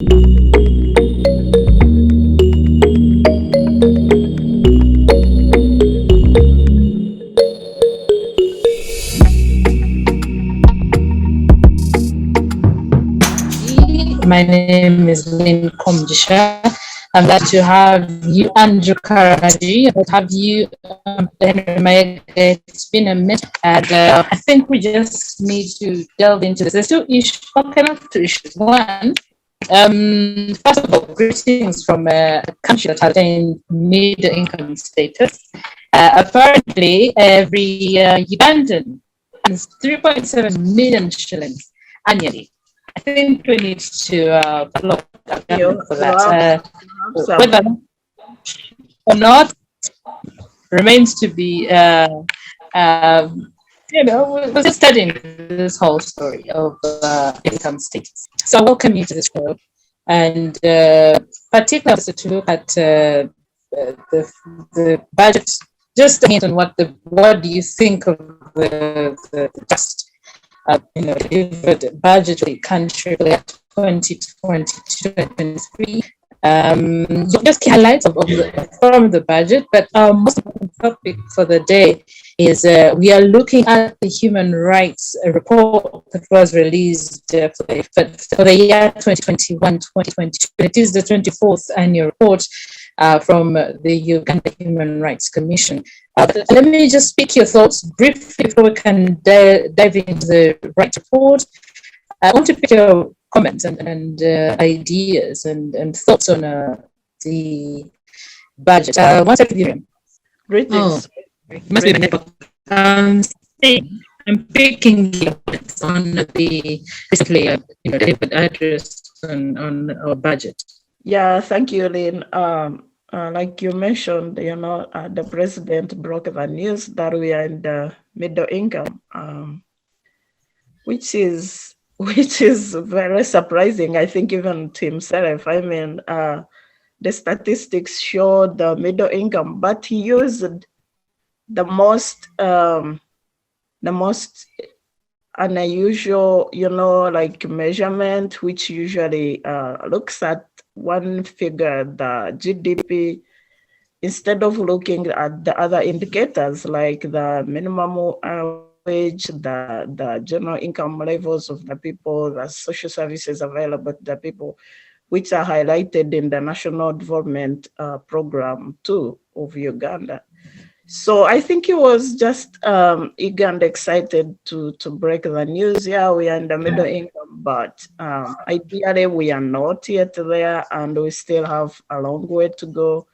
My name is Lynn Komugisha. I'm glad to have you, Andrew Karamagi, but have you, Henry Mayega. It's been a minute, and I think we just need to delve into this. There's two issues, kind of two issues. One, first of all, greetings from a country that has attained middle income status. Apparently, every Ugandan earns 3.7 million shillings annually. I think we need to applaud the government for that. Whether or not remains to be, we're just studying this whole story of income status. So, welcome you to the show, and particularly to look at the budget. Just a hint on what do you think of the just delivered budgetary country at 2022-2023. Just key highlights from the budget, but our most important topic for the day is we are looking at the human rights report that was released for the year 2021-2022. It is the 24th annual report from the Uganda Human Rights Commission. Let me just speak your thoughts briefly before we can dive into the right report. I want to pick your comments and ideas and thoughts on the budget. One second, Miriam. Greetings. Must be my network. I'm picking your comments on the recently delivered address on our budget. Yeah, thank you, Lynn. Like you mentioned, the president broke the news that we are in the middle income, which is very surprising. I think even to himself. I mean, the statistics show the middle income, but he used the most unusual, like measurement, which usually looks at one figure, the GDP, instead of looking at the other indicators like the minimum wage, the general income levels of the people, the social services available to the people, which are highlighted in the National Development Program 2 of Uganda. So I think he was just eager and excited to break the news. Yeah, we are in the middle income, but ideally we are not yet there, and we still have a long way to go.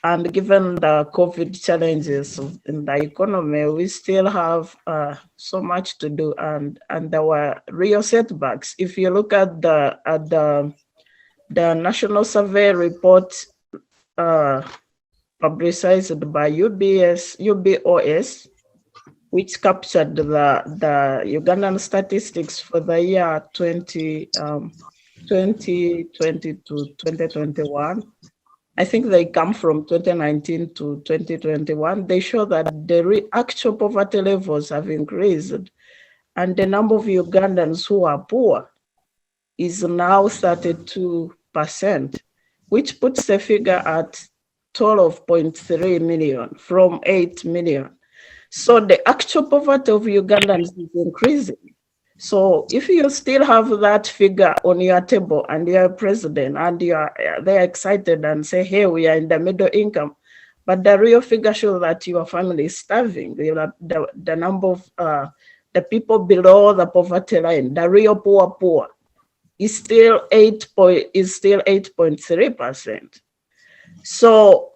And given the COVID challenges in the economy, we still have so much to do, and there were real setbacks. If you look at the National Survey report publicized by UBOS, which captured the Ugandan statistics for the year 2020 to 2021. I think they come from 2019 to 2021. They show that the actual poverty levels have increased, and the number of Ugandans who are poor is now 32%, which puts the figure at 12.3 million from 8 million. So the actual poverty of Ugandans is increasing. So if you still have that figure on your table and you're president and they're excited and say, hey, we are in the middle income, but the real figure shows that your family is starving. The number of the people below the poverty line, the real poor is still 8.3%. So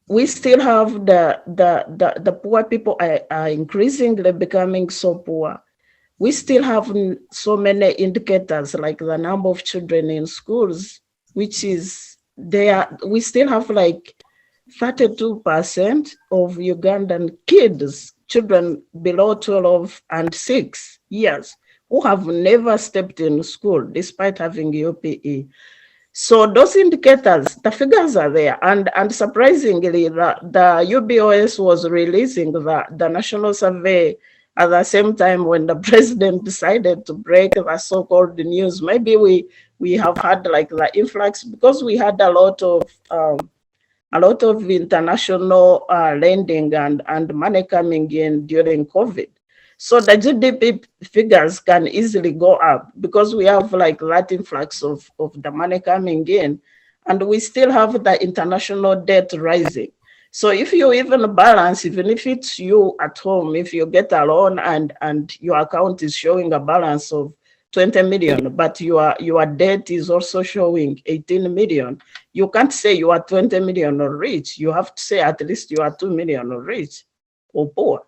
we still have the poor people are increasingly becoming so poor. We still have so many indicators like the number of children in schools, which is there. We still have like 32% of Ugandan children below 12 and 6 years, who have never stepped in school despite having UPE. So those indicators, the figures are there. And surprisingly, the UBOS was releasing the National Survey at the same time, when the president decided to break the so-called news, maybe we have had like the influx, because we had a lot of international lending and money coming in during COVID. So the GDP figures can easily go up because we have like that influx of the money coming in, and we still have the international debt rising. So if you even balance, even if it's you at home, if you get a loan and your account is showing a balance of 20 million, but your debt is also showing 18 million, you can't say you are 20 million or rich. You have to say at least you are 2 million or rich or poor.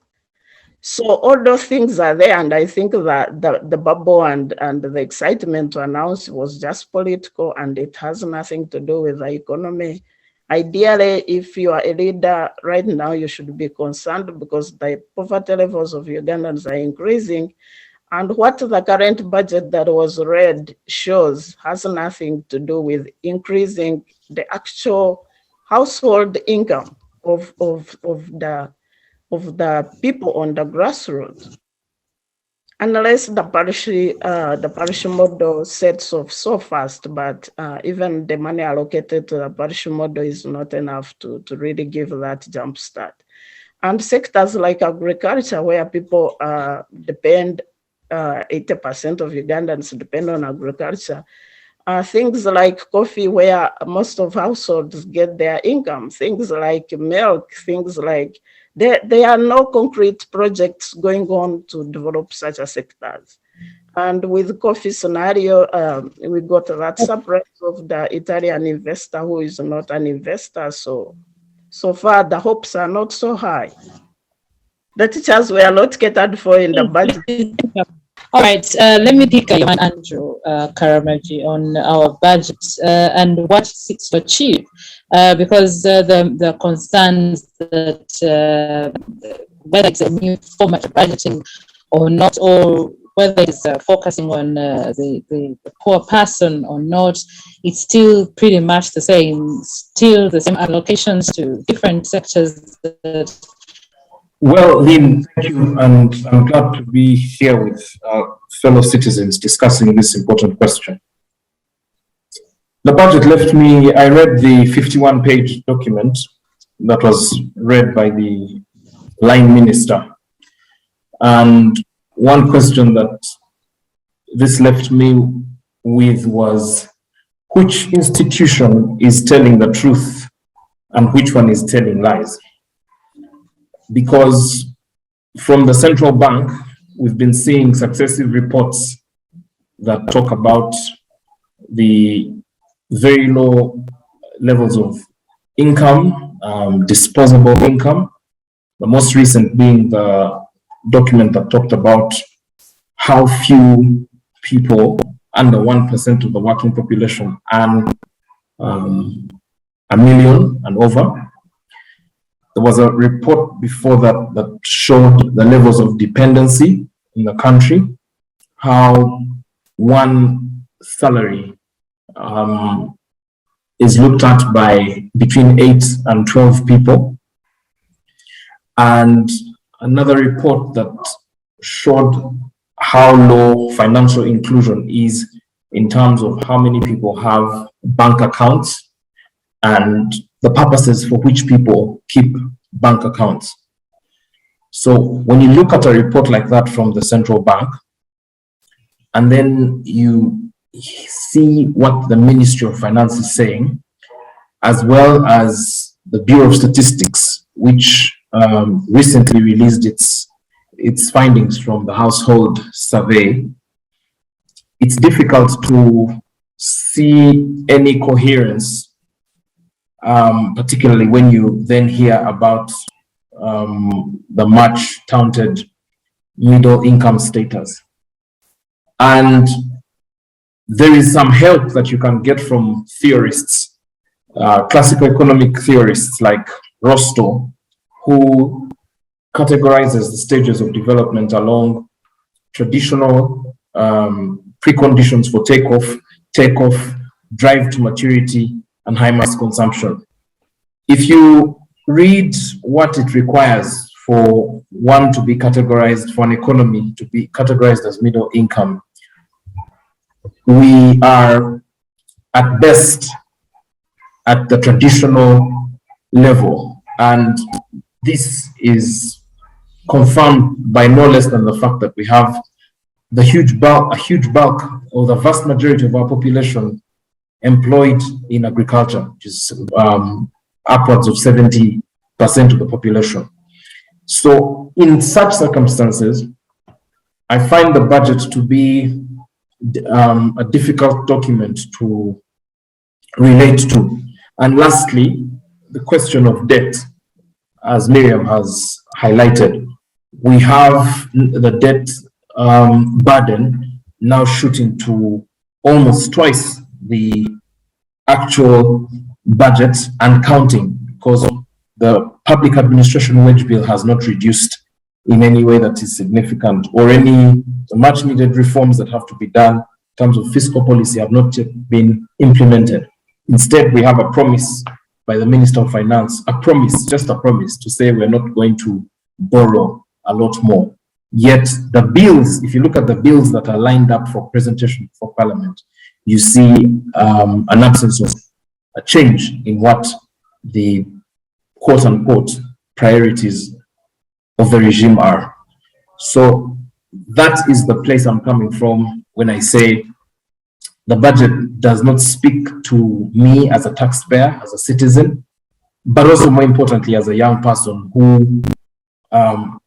So all those things are there, and I think that the bubble and the excitement to announce was just political, and it has nothing to do with the economy. Ideally, if you are a leader right now, you should be concerned because the poverty levels of Ugandans are increasing, and what the current budget that was read shows has nothing to do with increasing the actual household income of the people on the grassroots, unless the parish model sets off so fast. But even the money allocated to the parish model is not enough to really give that jump start. And sectors like agriculture, where people depend, 80% of Ugandans depend on agriculture. Things like coffee, where most of households get their income, things like milk, things like there are no concrete projects going on to develop such a sectors. And with coffee scenario, we got that surprise of the Italian investor who is not an investor. So far, the hopes are not so high. The teachers were not catered for in the budget. All right, let me pick on Andrew Karamagi on our budget and what it seeks to achieve, because the concerns that whether it's a new format of budgeting or not, or whether it's focusing on the poor person or not, it's still pretty much the same, still the same allocations to different sectors that. Well, Lynn, thank you, and I'm glad to be here with fellow citizens discussing this important question. The budget left me, I read the 51-page document that was read by the line minister. And one question that this left me with was, which institution is telling the truth and which one is telling lies? Because from the central bank, we've been seeing successive reports that talk about the very low levels of income, disposable income. The most recent being the document that talked about how few people, under 1% of the working population, earn $1 million and over. There was a report before that showed the levels of dependency in the country, how one salary is looked at by between 8 and 12 people. And another report that showed how low financial inclusion is in terms of how many people have bank accounts and the purposes for which people keep bank accounts. So when you look at a report like that from the central bank, and then you see what the Ministry of Finance is saying, as well as the Bureau of Statistics, which recently released its findings from the household survey, it's difficult to see any coherence, particularly when you then hear about the much touted middle income status. And there is some help that you can get from theorists, classical economic theorists like Rostow, who categorizes the stages of development along traditional preconditions for takeoff, drive to maturity, and high mass consumption. If you read what it requires for one to be categorized, for an economy to be categorized as middle income, we are at best at the traditional level. And this is confirmed by no less than the fact that we have a huge bulk, or the vast majority of our population employed in agriculture, which is upwards of 70% of the population. So in such circumstances, I find the budget to be a difficult document to relate to. And lastly, the question of debt, as Miriam has highlighted. We have the debt burden now shooting to almost twice the actual budget and counting, because the public administration wage bill has not reduced in any way that is significant, or any much needed reforms that have to be done in terms of fiscal policy have not yet been implemented. Instead, we have a promise by the Minister of Finance, just a promise to say we're not going to borrow a lot more. Yet the bills, if you look at the bills that are lined up for presentation for Parliament, you see an absence of a change in what the quote unquote priorities of the regime are. So that is the place I'm coming from when I say the budget does not speak to me as a taxpayer, as a citizen, but also more importantly as a young person who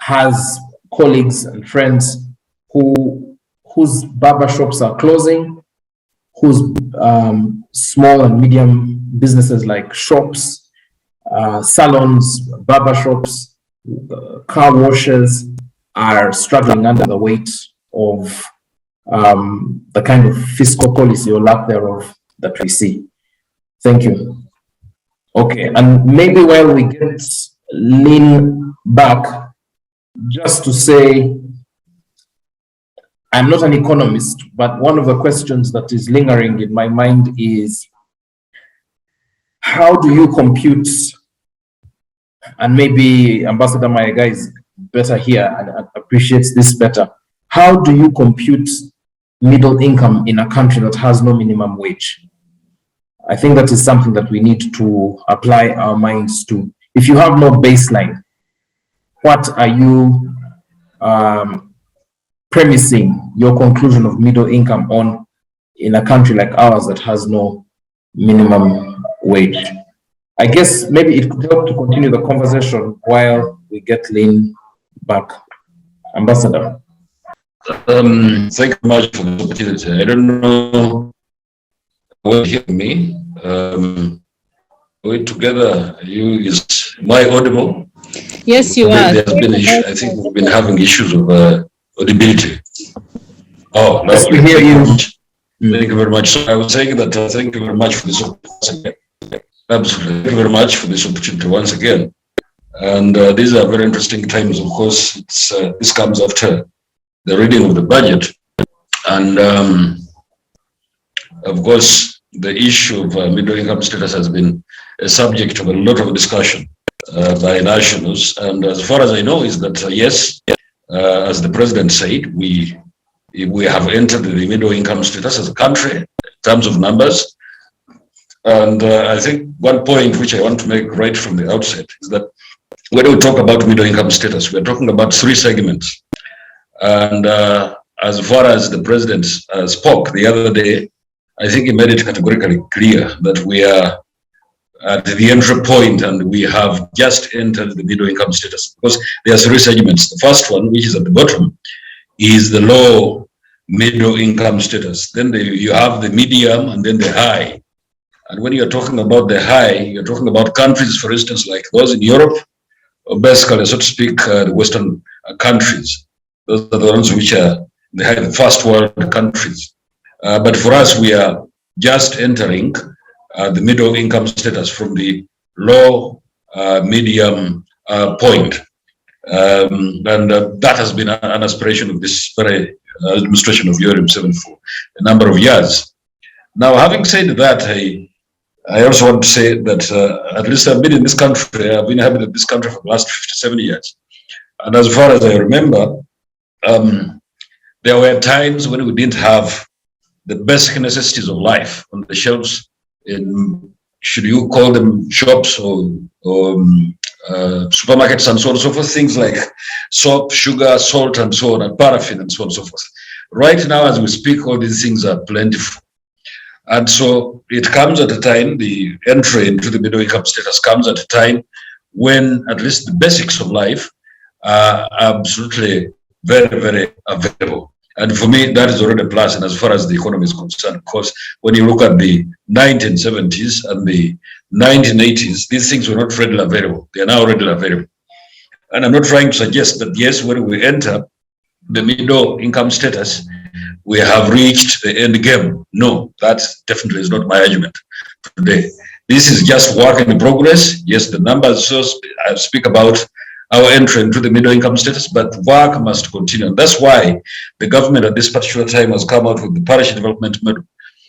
has colleagues and friends whose barber shops are closing, whose small and medium businesses like shops, salons, barber shops, car washes are struggling under the weight of the kind of fiscal policy or lack thereof that we see. Thank you. Okay, and maybe while we get Lynn back, just to say, I'm not an economist, but one of the questions that is lingering in my mind is, how do you compute, and maybe Ambassador Mayega is better here and appreciates this better, how do you compute middle income in a country that has no minimum wage? I think that is something that we need to apply our minds to. If you have no baseline, what are you premising your conclusion of middle income on in a country like ours that has no minimum wage? I guess maybe it could help to continue the conversation while we get Lynn back. Ambassador. Thank you very much for the opportunity. I don't know whether you hear me. We together, am I audible? Yes, you are. There's been I think we've been having issues of audibility. Oh, yes, we hear you. Thank you very much. So I was saying that thank you very much for this opportunity. Absolutely. Thank you very much for this opportunity once again. And these are very interesting times. Of course, this comes after the reading of the budget. And of course, the issue of middle income status has been a subject of a lot of discussion by nationals. And as far as I know is that, yes, as the president said, we have entered the middle income status as a country in terms of numbers. And I think one point which I want to make right from the outset is that when we talk about middle income status, we're talking about three segments. And as far as the president spoke the other day, I think he made it categorically clear that we are at the entry point and we have just entered the middle income status, because there are three segments. The first one, which is at the bottom, is the low middle income status. Then you have the medium and then the high. And when you're talking about the high, you're talking about countries, for instance, like those in Europe, or basically, so to speak, the Western countries. Those are the ones which are the first world countries. But for us, we are just entering the middle income status from the low, medium point. And that has been an aspiration of this very administration of UAE for a number of years. Now, having said that, I also want to say that at least I've been in this country, I've been inhabiting this country for the last 57 years. And as far as I remember, there were times when we didn't have the basic necessities of life on the shelves in, should you call them shops or supermarkets and so on and so forth, things like soap, sugar, salt, and so on, and paraffin, and so on and so forth. Right now, as we speak, all these things are plentiful. And so it comes at a time, the entry into the middle income status comes at a time when at least the basics of life are absolutely very, very available. And for me, that is already a plus. And as far as the economy is concerned, because when you look at the 1970s and the 1980s, these things were not readily available. They are now readily available. And I'm not trying to suggest that, yes, when we enter the middle income status, we have reached the end game. No, that definitely is not my argument today. This is just work in progress. Yes, the numbers speak about our entry into the middle income status, but work must continue. And that's why the government at this particular time has come out with the parish development model,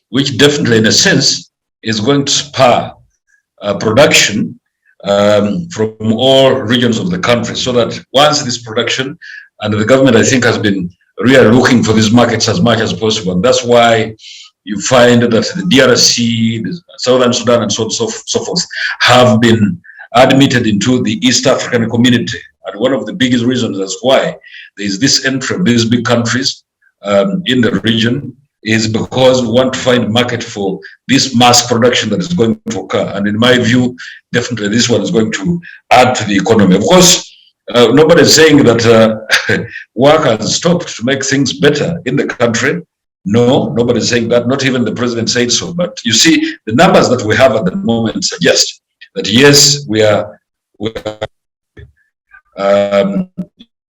which definitely, in a sense, is going to spur production from all regions of the country, so that once this production, and the government, I think, has been really looking for these markets as much as possible. And that's why you find that the DRC, the Southern Sudan, and so on and so forth have been admitted into the East African community. And one of the biggest reasons as why there is this entry of these big countries in the region is because we want to find a market for this mass production that is going to occur. And in my view, definitely this one is going to add to the economy. Of course, nobody is saying that work has stopped to make things better in the country. No, nobody is saying that. Not even the president said so. But you see, the numbers that we have at the moment suggest that yes, we are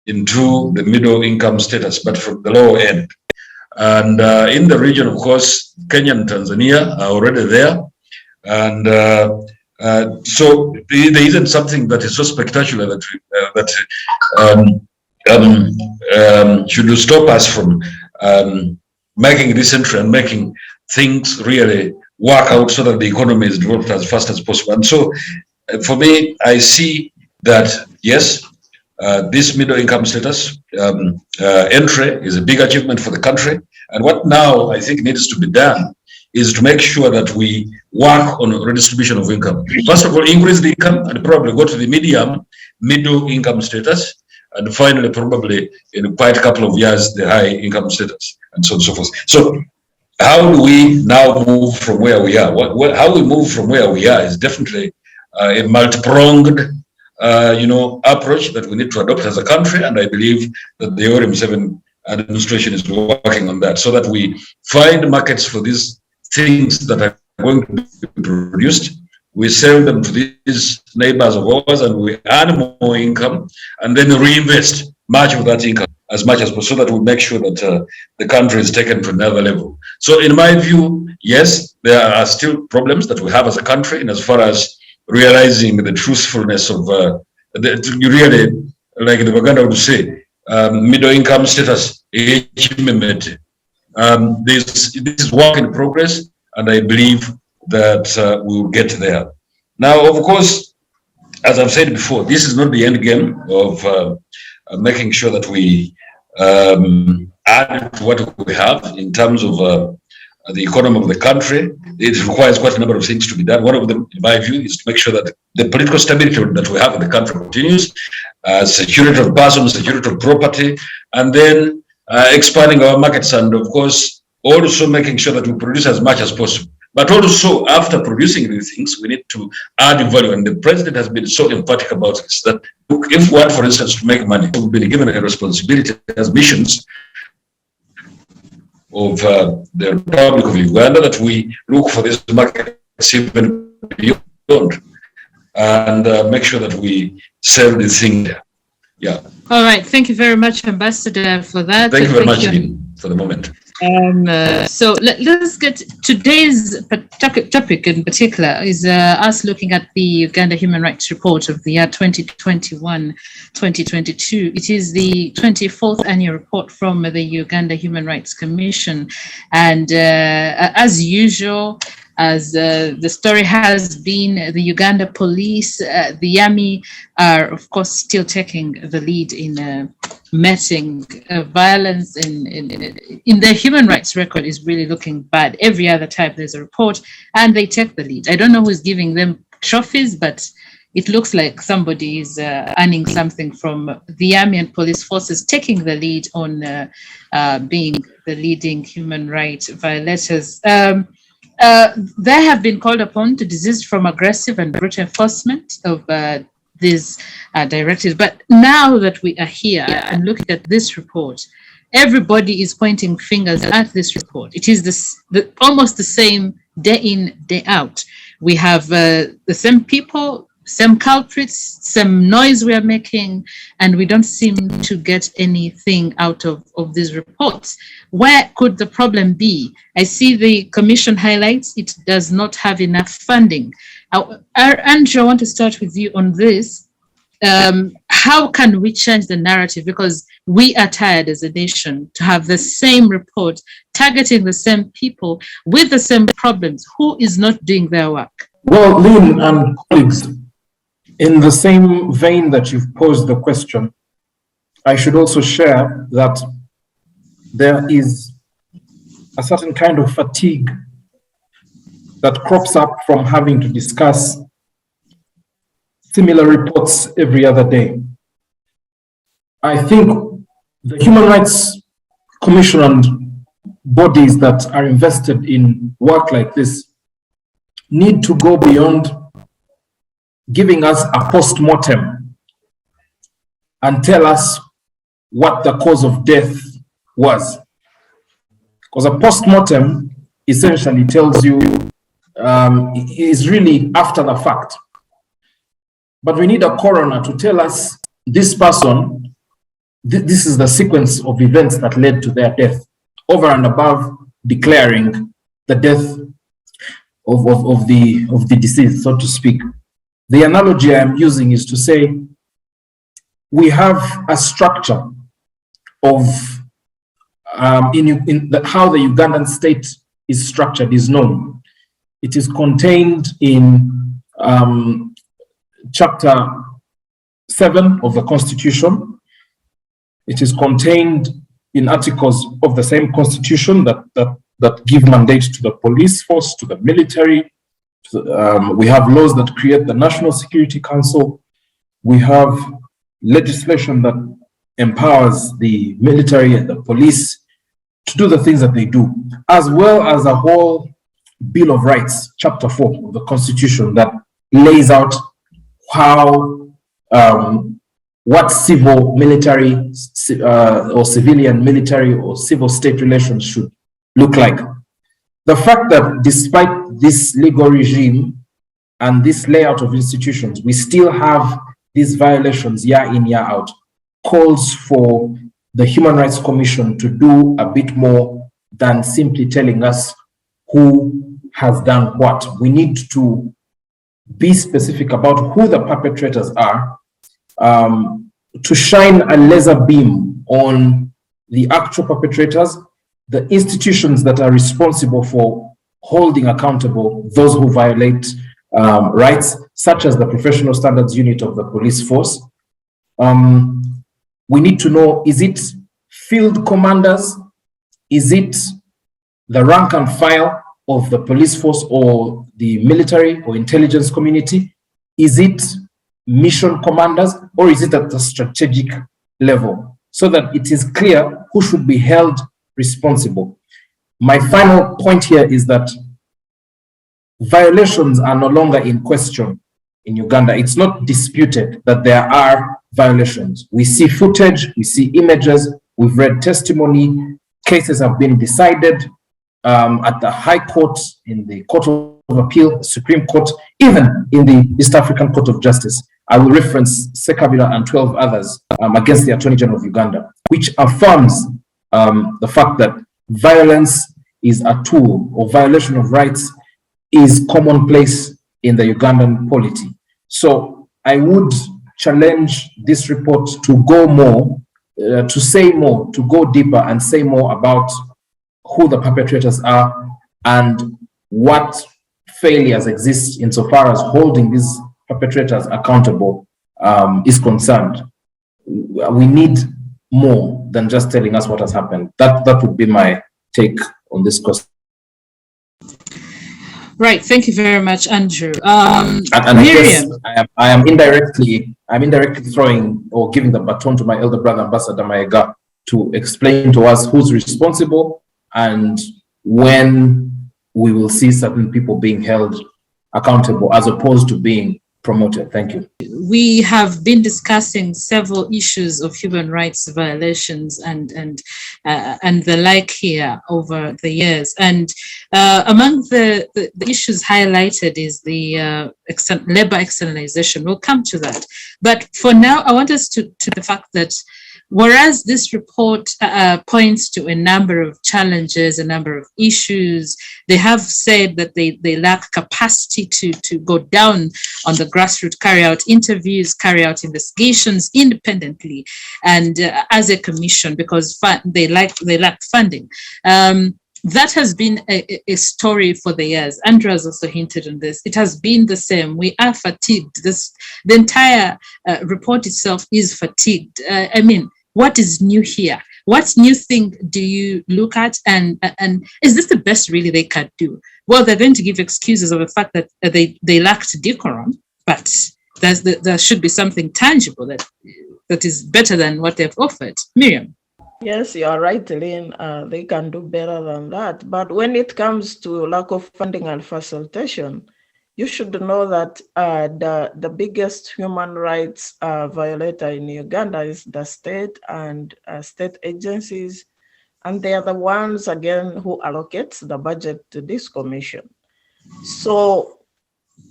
into the middle income status, but from the lower end. And in the region, of course, Kenya and Tanzania are already there. And so there isn't something that is so spectacular that should stop us from making this entry and making things really work out so that the economy is developed as fast as possible. And so for me, I see that, yes, this middle income status entry is a big achievement for the country. And what now I think needs to be done is to make sure that we work on redistribution of income. First of all, increase the income and probably go to the middle income status. And finally, probably in quite a couple of years, the high income status, and so on and so forth. So how do we now move from where we are? How we move from where we are is definitely a multi-pronged approach that we need to adopt as a country. And I believe that the ORM7 administration is working on that so that we find markets for these things that are going to be produced. We sell them to these neighbors of ours and we earn more income and then reinvest much of that income as much as possible so that we make sure that the country is taken to another level. So in my view, yes, there are still problems that we have as a country, and as far as realizing the truthfulness of you really, like the Uganda would say, middle income status. This is work in progress, and I believe that we will get there. Now, of course, as I've said before, this is not the end game of making sure that we add to what we have in terms of the economy of the country. It requires quite a number of things to be done. One of them, in my view, is to make sure that the political stability that we have in the country continues, security of persons, security of property, and then expanding our markets, and of course, also making sure that we produce as much as possible. But also, after producing these things, we need to add value. And the president has been so emphatic about this, that if we want, for instance, to make money, we've been given a responsibility as missions of the Republic of Uganda that we look for this market even beyond and make sure that we sell this thing there. Yeah. All right. Thank you very much, Ambassador, for that. Thank you very much, Lynn, for the moment. So let's get today's topic in particular is us looking at the Uganda Human Rights Report of the year 2021-2022. It is the 24th annual report from the Uganda Human Rights Commission. And as usual, As the story has been, the Uganda police, the army are, of course, still taking the lead in meeting violence. In their human rights record is really looking bad. Every other time there's a report, and they take the lead. I don't know who's giving them trophies, but it looks like somebody is earning something from the army and police forces taking the lead on being the leading human rights violators. They have been called upon to desist from aggressive and brutal enforcement of these directives. But now that we are here and looking at this report, everybody is pointing fingers at this report. It is almost the same day in, day out. We have the same people, same culprits, same noise we are making, and we don't seem to get anything out of these reports. Where could the problem be? I see the commission highlights it does not have enough funding. Andrew, I want to start with you on this. How can we change the narrative? Because we are tired as a nation to have the same report targeting the same people with the same problems. Who is not doing their work? Well, Lynn and colleagues, in the same vein that you've posed the question, I should also share that there is a certain kind of fatigue that crops up from having to discuss similar reports every other day. I think the Human Rights Commission and bodies that are invested in work like this need to go beyond giving us a post-mortem and tell us what the cause of death was. Because a post-mortem essentially tells you, is really after the fact. But we need a coroner to tell us this person, this is the sequence of events that led to their death, over and above declaring the death of the deceased, so to speak. The analogy I'm using is to say we have a structure of how the Ugandan state is structured is known. It is contained in Chapter 7 of the Constitution. It is contained in articles of the same Constitution that give mandate to the police force, to the military. We have laws that create the National Security Council. We have legislation that empowers the military and the police to do the things that they do, as well as a whole Bill of Rights, Chapter 4 of the Constitution, that lays out how what civil, military, or civilian, military, or civil state relations should look like. The fact that despite this legal regime and this layout of institutions, we still have these violations year in, year out, calls for the Human Rights Commission to do a bit more than simply telling us who has done what. We need to be specific about who the perpetrators are, to shine a laser beam on the actual perpetrators, the institutions that are responsible for holding accountable those who violate rights, such as the Professional Standards Unit of the police force. We need to know, is it field commanders? Is it the rank and file of the police force or the military or intelligence community? Is it mission commanders, or is it at the strategic level? So that it is clear who should be held responsible. My final point here is that violations are no longer in question in Uganda. It's not disputed that there are violations. We see footage, we see images, we've read testimony, cases have been decided at the High Court, in the Court of Appeal, the Supreme Court, even in the East African Court of Justice. I will reference Sekabila and 12 others against the Attorney General of Uganda, which affirms the fact that violence is a tool, or violation of rights is commonplace in the Ugandan polity. So I would challenge this report to go more, to say more, to go deeper and say more about who the perpetrators are and what failures exist insofar as holding these perpetrators accountable is concerned. We need more than just telling us what has happened. That would be my take on this question. Right. Thank you very much, Andrew. And Miriam. I guess I'm indirectly throwing or giving the baton to my elder brother, Ambassador Mayega, to explain to us who's responsible and when we will see certain people being held accountable as opposed to being promoted. Thank you. We have been discussing several issues of human rights violations and the like here over the years. And among the issues highlighted is the labor externalization. We'll come to that. But for now, I want us to the fact that whereas this report points to a number of challenges, a number of issues, they have said that they lack capacity to go down on the grassroots, carry out interviews, carry out investigations independently and as a commission because they lack funding. That has been a story for the years. Andrew has also hinted on this. It has been the same. We are fatigued. The entire report itself is fatigued. I mean, what is new here? What new thing do you look at? And is this the best really they can do? Well, they're going to give excuses of the fact that they lacked decorum, but there should be something tangible that is better than what they've offered. Miriam. Yes, you are right, Lynn. They can do better than that. But when it comes to lack of funding and facilitation, you should know that the biggest human rights violator in Uganda is the state and state agencies. And they are the ones, again, who allocates the budget to this commission. So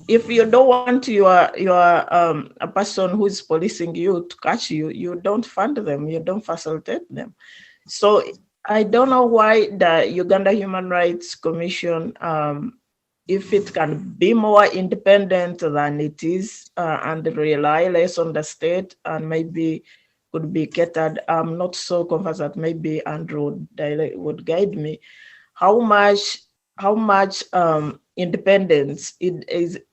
if you don't want a person who is policing you to catch you, you don't fund them, you don't facilitate them. So I don't know why the Uganda Human Rights Commission, if it can be more independent than it is and rely less on the state and maybe could be catered. I'm not so confident that maybe Andrew would guide me. How much independence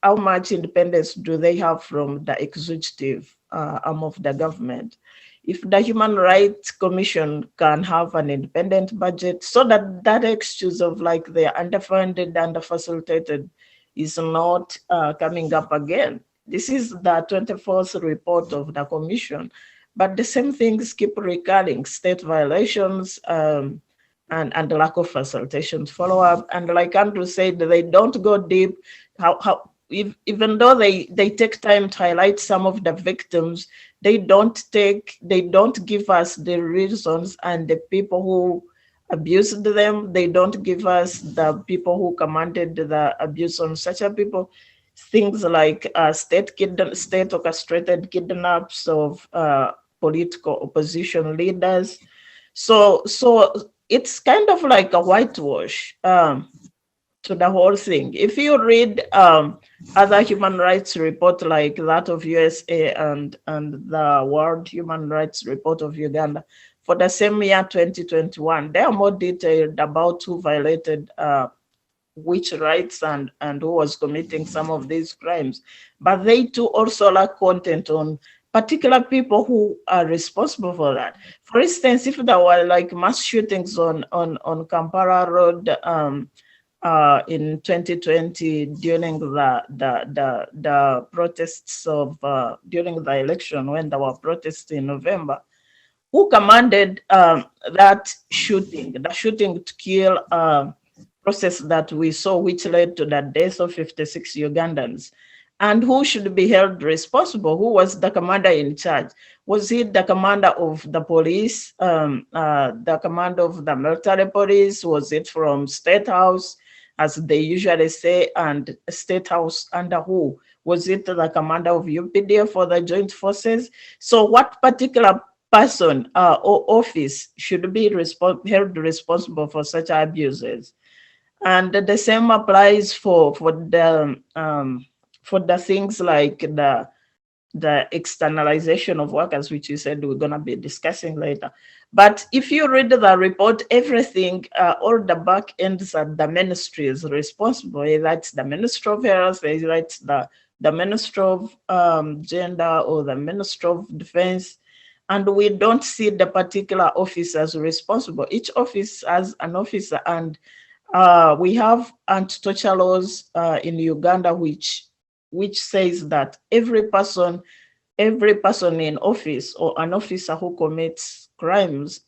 how much independence do they have from the executive arm of the government? If the Human Rights Commission can have an independent budget so that excuse of like they're underfunded, underfacilitated is not coming up again. This is the 24th report of the commission, but the same things keep recurring, state violations, and the lack of facilitation follow-up. And like Andrew said, they don't go deep. Even though they take time to highlight some of the victims, they don't give us the reasons and the people who abused them. They don't give us the people who commanded the abuse on such a people. Things like state orchestrated kidnaps of political opposition leaders. So it's kind of like a whitewash to the whole thing. If you read other human rights report like that of USA and the World Human Rights Report of Uganda for the same year 2021, they are more detailed about who violated which rights and who was committing some of these crimes. But they too also lack content on particular people who are responsible for that. For instance, if there were like mass shootings on Kampala Road in 2020 during the protests of during the election when there were protests in November, who commanded that shooting, the shooting to kill process that we saw, which led to the death of 56 Ugandans? And who should be held responsible? Who was the commander in charge? Was it the commander of the police, the commander of the military police? Was it from State House, as they usually say, and State House under who? Was it the commander of UPDF for the joint forces? So what particular person or office should be held responsible for such abuses? And the same applies for the things like the externalization of workers, which you said we're going to be discussing later. But if you read the report, everything, all the back ends at the ministry is responsible. That's the Ministry of Health, that's the Ministry of Gender or the Ministry of Defense. And we don't see the particular officers responsible. Each office has an officer, and we have anti-torture laws in Uganda, which says that every person in office or an officer who commits crimes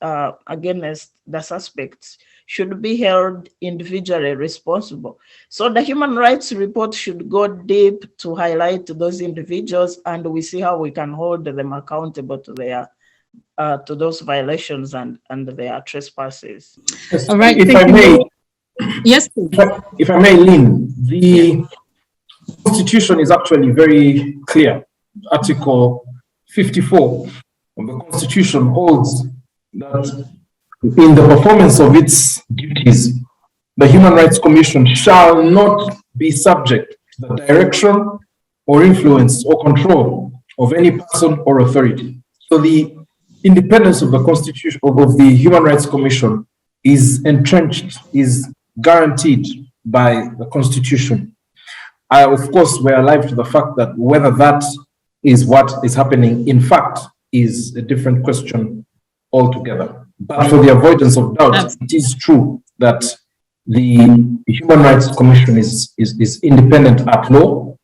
against the suspects should be held individually responsible. So the human rights report should go deep to highlight those individuals, and we see how we can hold them accountable to their to those violations and their trespasses. Yes, All right. if I may, Yes. if I may, Lynn, the Constitution is actually very clear. Article 54 of the Constitution holds that in the performance of its duties, the Human Rights Commission shall not be subject to the direction or influence or control of any person or authority. So the independence of the Constitution, of the Human Rights Commission, is entrenched, is guaranteed by the Constitution. Of course, we're alive to the fact that whether that is what is happening, in fact, is a different question altogether. But for the avoidance of doubt, it is true that the Human Rights Commission is independent at law,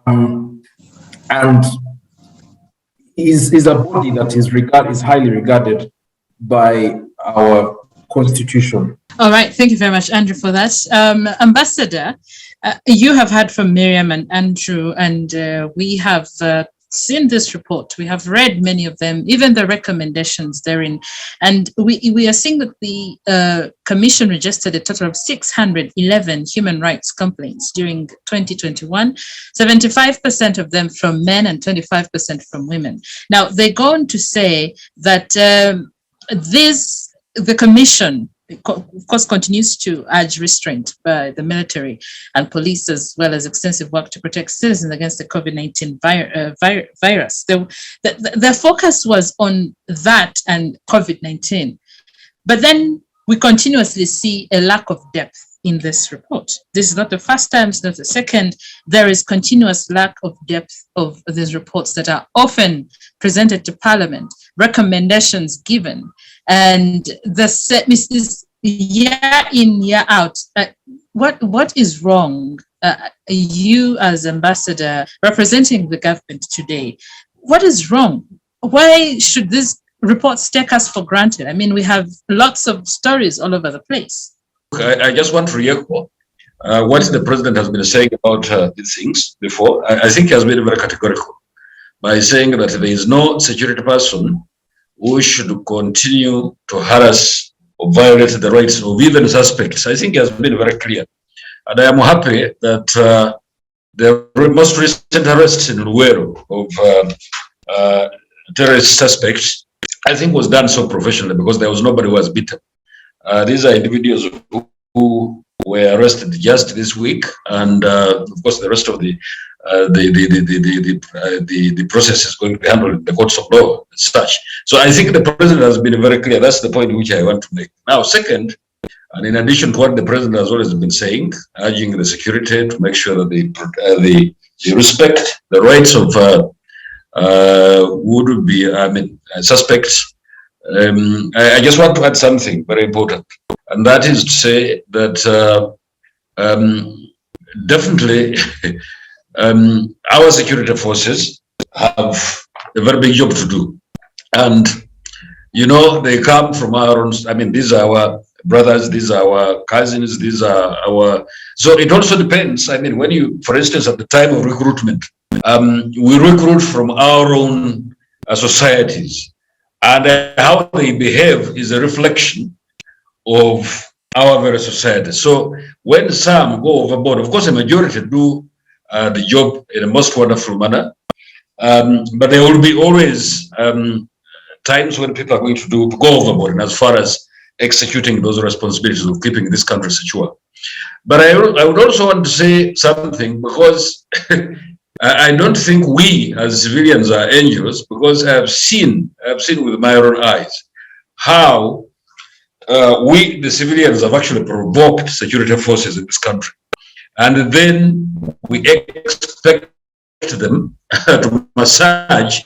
and is a body that is highly regarded by our Constitution. All right. Thank you very much, Andrew, for that. Ambassador, you have heard from Miriam and Andrew, and we have seen this report. We have read many of them, even the recommendations therein. And we are seeing that the Commission registered a total of 611 human rights complaints during 2021, 75% of them from men and 25% from women. Now, they go on to say that the Commission, of course, continues to urge restraint by the military and police, as well as extensive work to protect citizens against the COVID-19 virus. The focus was on that and COVID-19. But then we continuously see a lack of depth in this report. This is not the first time, it's not the second. There is continuous lack of depth of these reports that are often presented to Parliament, recommendations given, and the set is year in, year out. What is wrong? You as ambassador representing the government today, what is wrong? Why should these reports take us for granted? I mean, we have lots of stories all over the place. I just want to re-echo what the president has been saying about these things before. I think he has been very categorical by saying that there is no security person who should continue to harass or violate the rights of even suspects. I think he has been very clear. And I am happy that the most recent arrest in Luwero of terrorist suspects, I think was done so professionally because there was nobody who was beaten. These are individuals who were arrested just this week, and of course the rest of the process is going to be handled in the courts of law as such. So I think the president has been very clear. That's the point which I want to make. Now, second, and in addition to what the president has always been saying, urging the security to make sure that they respect the rights of suspects. I just want to add something very important, and that is to say that definitely our security forces have a very big job to do. And, you know, they come from our own, I mean, these are our brothers, these are our cousins, these are our, so it also depends. I mean, when you, for instance, at the time of recruitment, we recruit from our own societies, and how they behave is a reflection of our very society. So when some go overboard, of course, a majority do the job in a most wonderful manner, but there will be always times when people are going to go overboard, and as far as executing those responsibilities of keeping this country secure. But I would also want to say something, because I don't think we as civilians are angels, because I have seen with my own eyes how we, the civilians, have actually provoked security forces in this country. And then we expect them to massage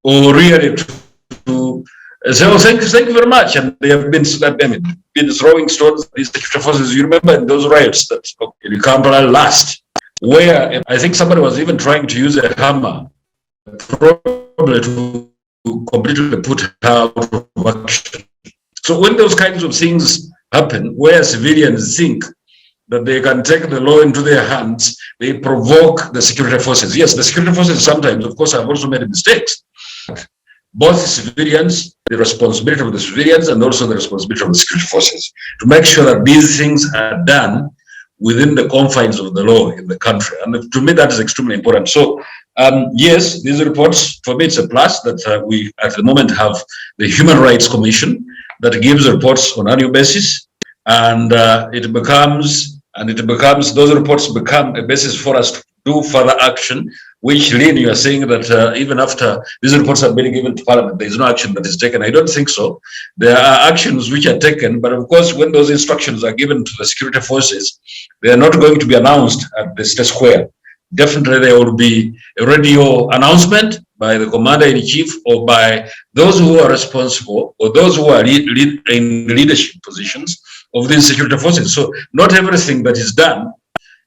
or really to say, oh, thank you very much. And they have been throwing stones at these security forces. You remember in those riots that in Kampala last, where I think somebody was even trying to use a hammer, probably to completely put her out of action. So when those kinds of things happen, where civilians think that they can take the law into their hands, they provoke the security forces. Yes, the security forces sometimes, of course, have also made mistakes. Both civilians, the responsibility of the civilians, and also the responsibility of the security forces to make sure that these things are done within the confines of the law in the country. And to me, that is extremely important. So, yes, these reports, for me, it's a plus that we at the moment have the Human Rights Commission that gives reports on an annual basis, and those reports become a basis for us to do further action, which, Lynn, you are saying that even after these reports have been given to Parliament, there is no action that is taken. I don't think so. There are actions which are taken, but of course, when those instructions are given to the security forces, they are not going to be announced at the State Square. Definitely, there will be a radio announcement by the Commander-in-Chief or by those who are responsible or those who are in leadership positions of these security forces. So not everything that is done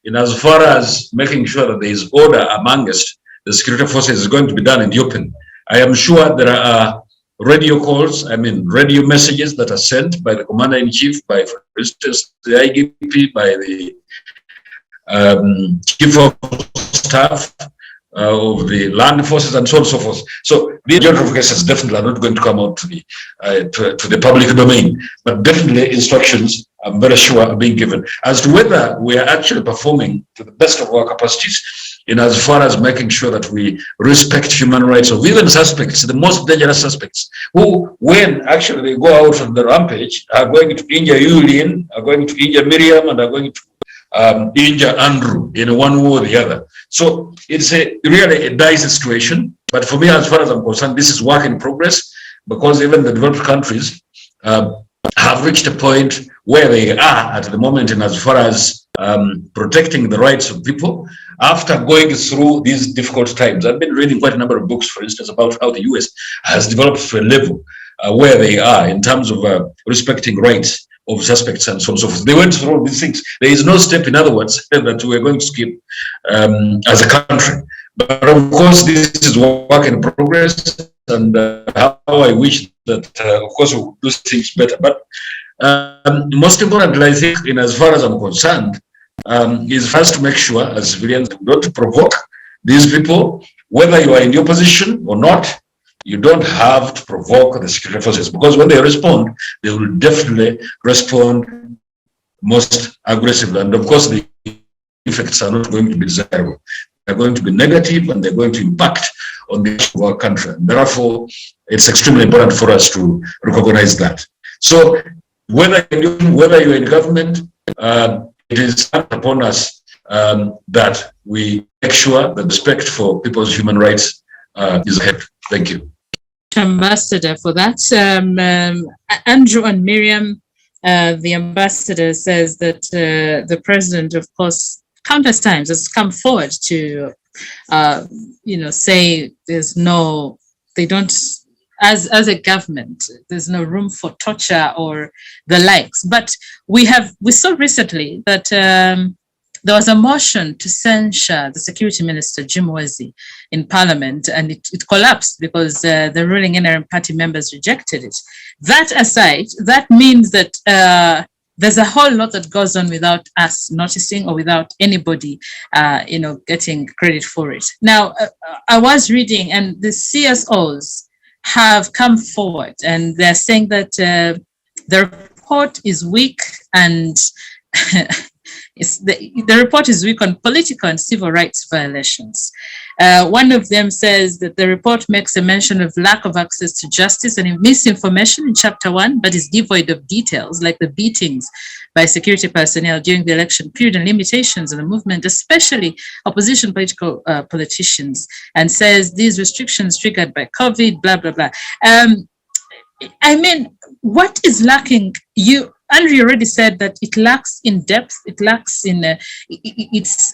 in as far as making sure that there is order amongst the security forces is going to be done in the open. I am sure there are radio calls, radio messages that are sent by the Commander-in-Chief, by, for instance, the IGP, by the Chief of Staff of the land forces, and so on and so forth. So the majority of cases definitely are not going to come out to the public domain, but definitely instructions, I'm very sure, are being given as to whether we are actually performing to the best of our capacities in as far as making sure that we respect human rights of even suspects, the most dangerous suspects, who, when actually they go out on the rampage, are going to injure you, Lynn, are going to injure Miriam, and are going to injure Andrew in one way or the other. So it's really a dicey situation. But for me, as far as I'm concerned, this is work in progress, because even the developed countries have reached a point where they are at the moment in as far as protecting the rights of people after going through these difficult times. I've been reading quite a number of books, for instance, about how the US has developed to a level where they are in terms of respecting rights of suspects and so on and so forth. They went through these things. There is no step, in other words, that we're going to skip as a country. But of course, this is work in progress, and how I wish that, of course, we'll do things better. But most importantly, I think, in as far as I'm concerned, is first to make sure as civilians don't provoke these people, whether you are in your position or not. You don't have to provoke the security forces, because when they respond, they will definitely respond most aggressively. And of course, the effects are not going to be desirable. They're going to be negative, and they're going to impact on the issue of our country. And therefore, it's extremely important for us to recognize that. So whether you're in government, it is upon us that we make sure that respect for people's human rights is ahead. Thank you. Ambassador, for that. Andrew and Miriam, the ambassador says that the president, of course, countless times has come forward to, say they don't, as a government, there's no room for torture or the likes. But we saw recently that there was a motion to censure the security minister, Jim Wezi, in Parliament, and it collapsed because the ruling NRM party members rejected it. That aside, that means that there's a whole lot that goes on without us noticing or without anybody, getting credit for it. Now, I was reading, and the CSOs have come forward, and they're saying that the report is weak and The report is weak on political and civil rights violations. One of them says that the report makes a mention of lack of access to justice and misinformation in chapter 1, but is devoid of details like the beatings by security personnel during the election period and limitations on the movement, especially opposition politicians, and says these restrictions triggered by COVID, blah, blah, blah. I mean, what is lacking? Andrew already said that it lacks in depth, it lacks in, it's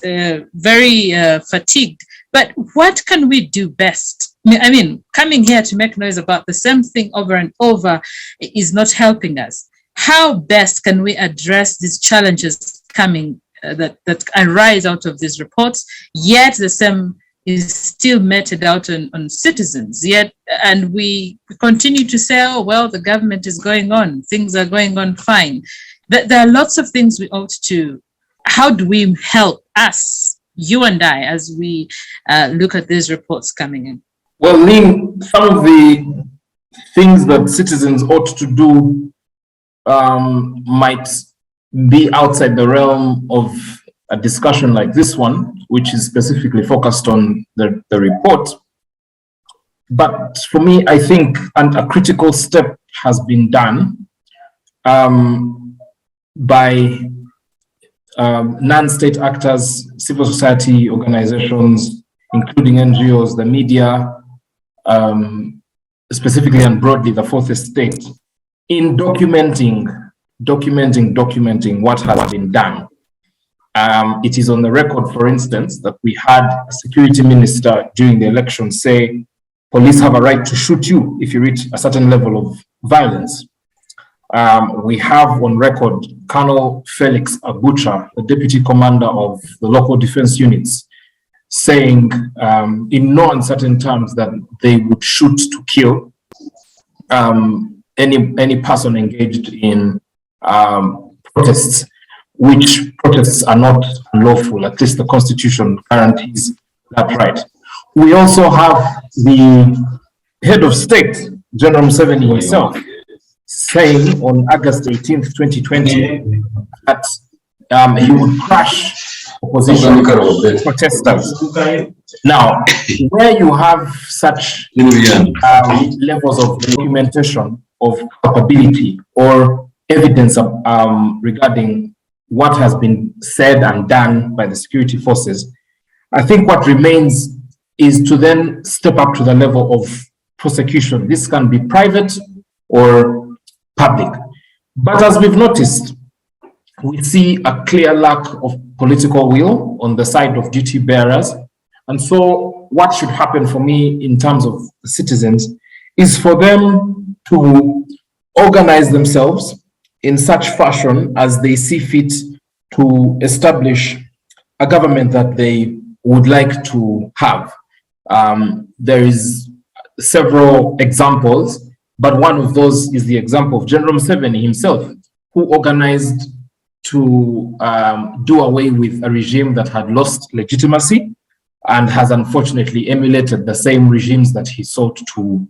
very fatigued. But what can we do best? I mean, coming here to make noise about the same thing over and over is not helping us. How best can we address these challenges coming that arise out of these reports, yet the same is still meted out on citizens, yet, and we continue to say, oh, well, the government is going on, things are going on fine. There are lots of things we ought to, how do we help us, you and I, as we look at these reports coming in? Well, Lynn, some of the things that citizens ought to do might be outside the realm of a discussion like this one, which is specifically focused on the report. But for me, I think a critical step has been done by non-state actors, civil society organizations, including NGOs, the media, specifically and broadly the fourth estate, in documenting what has been done. It is on the record, for instance, that we had a security minister during the election say, police have a right to shoot you if you reach a certain level of violence. We have on record Colonel Felix Abucha, the deputy commander of the local defense units, saying in no uncertain terms that they would shoot to kill any person engaged in protests, which protests are not unlawful. At least the Constitution guarantees that right. We also have the head of state, General Museveni himself, saying on August 18th, 2020, that he would crush opposition protesters. Now, where you have such levels of documentation of culpability or evidence regarding what has been said and done by the security forces, I think what remains is to then step up to the level of prosecution. This can be private or public. But as we've noticed, we see a clear lack of political will on the side of duty bearers. And so what should happen for me in terms of the citizens is for them to organize themselves in such fashion as they see fit to establish a government that they would like to have. There is several examples, but one of those is the example of General Museveni himself, who organized to do away with a regime that had lost legitimacy and has unfortunately emulated the same regimes that he sought to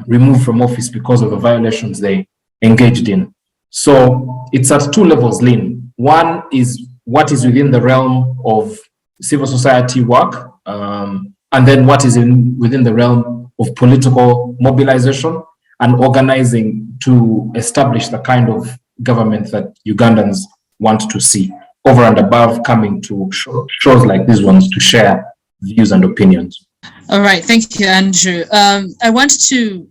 remove from office because of the violations they engaged in. So it's at two levels, Lynn. One is what is within the realm of civil society work, and then what is within the realm of political mobilization and organizing to establish the kind of government that Ugandans want to see, over and above coming to shows like these ones to share views and opinions. All right, thank you, Andrew. I want to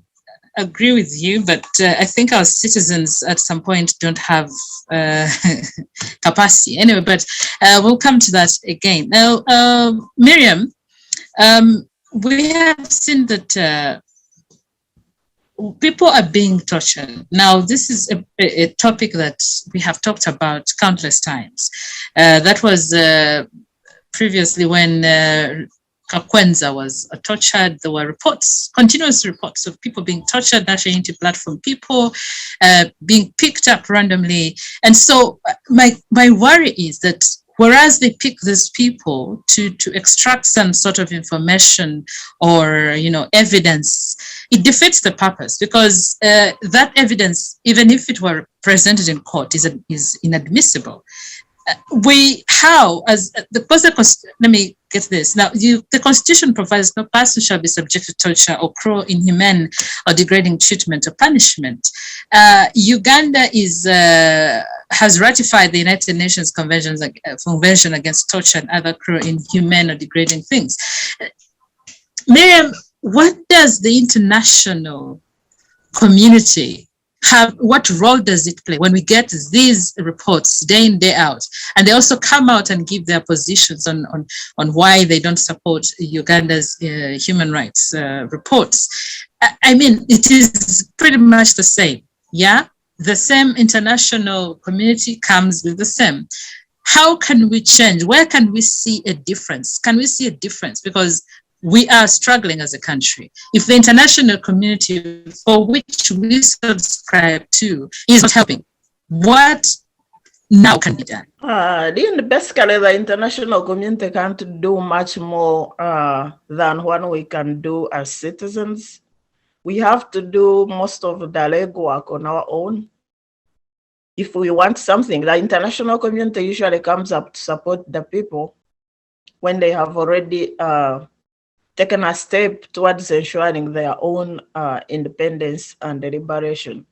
agree with you, but I think our citizens at some point don't have capacity. Anyway, but we'll come to that again. Now, Miriam, we have seen that people are being tortured. Now, this is a topic that we have talked about countless times. That was previously when Kakwenza was tortured. There were reports, continuous reports of people being tortured, National Unity Platform people being picked up randomly. And so my worry is that whereas they pick these people to extract some sort of information or evidence, it defeats the purpose, because that evidence, even if it were presented in court, is inadmissible. let me get this now. The Constitution provides no person shall be subject to torture or cruel, inhumane, or degrading treatment or punishment. Uganda has ratified the United Nations Convention against torture and other cruel, inhumane, or degrading things. Miriam, what does the international community have? What role does it play when we get these reports day in, day out, and they also come out and give their positions on why they don't support Uganda's human rights reports? I mean, it is pretty much the same. Yeah, the same international community comes with the same. How can we change? Where can we see a difference? Can we see a difference? Because we are struggling as a country. If the international community for which we subscribe to is not helping, what now can be done? Basically, the international community can't do much more than what we can do as citizens. We have to do most of the legwork on our own. If we want something, the international community usually comes up to support the people when they have already taken a step towards ensuring their own independence and liberation.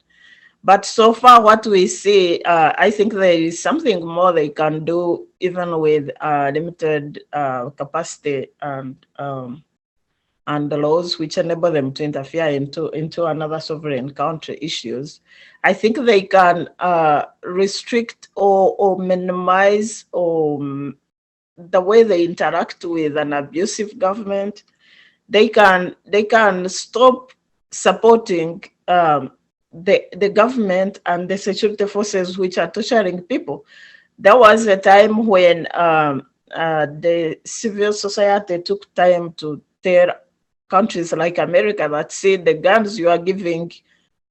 But so far, what we see, I think there is something more they can do, even with limited capacity and the laws which enable them to interfere into another sovereign country issues. I think they can restrict or minimize the way they interact with an abusive government. They can stop supporting the government and the security forces which are torturing people. There was a time when the civil society took time to tell countries like America that, see, the guns you are giving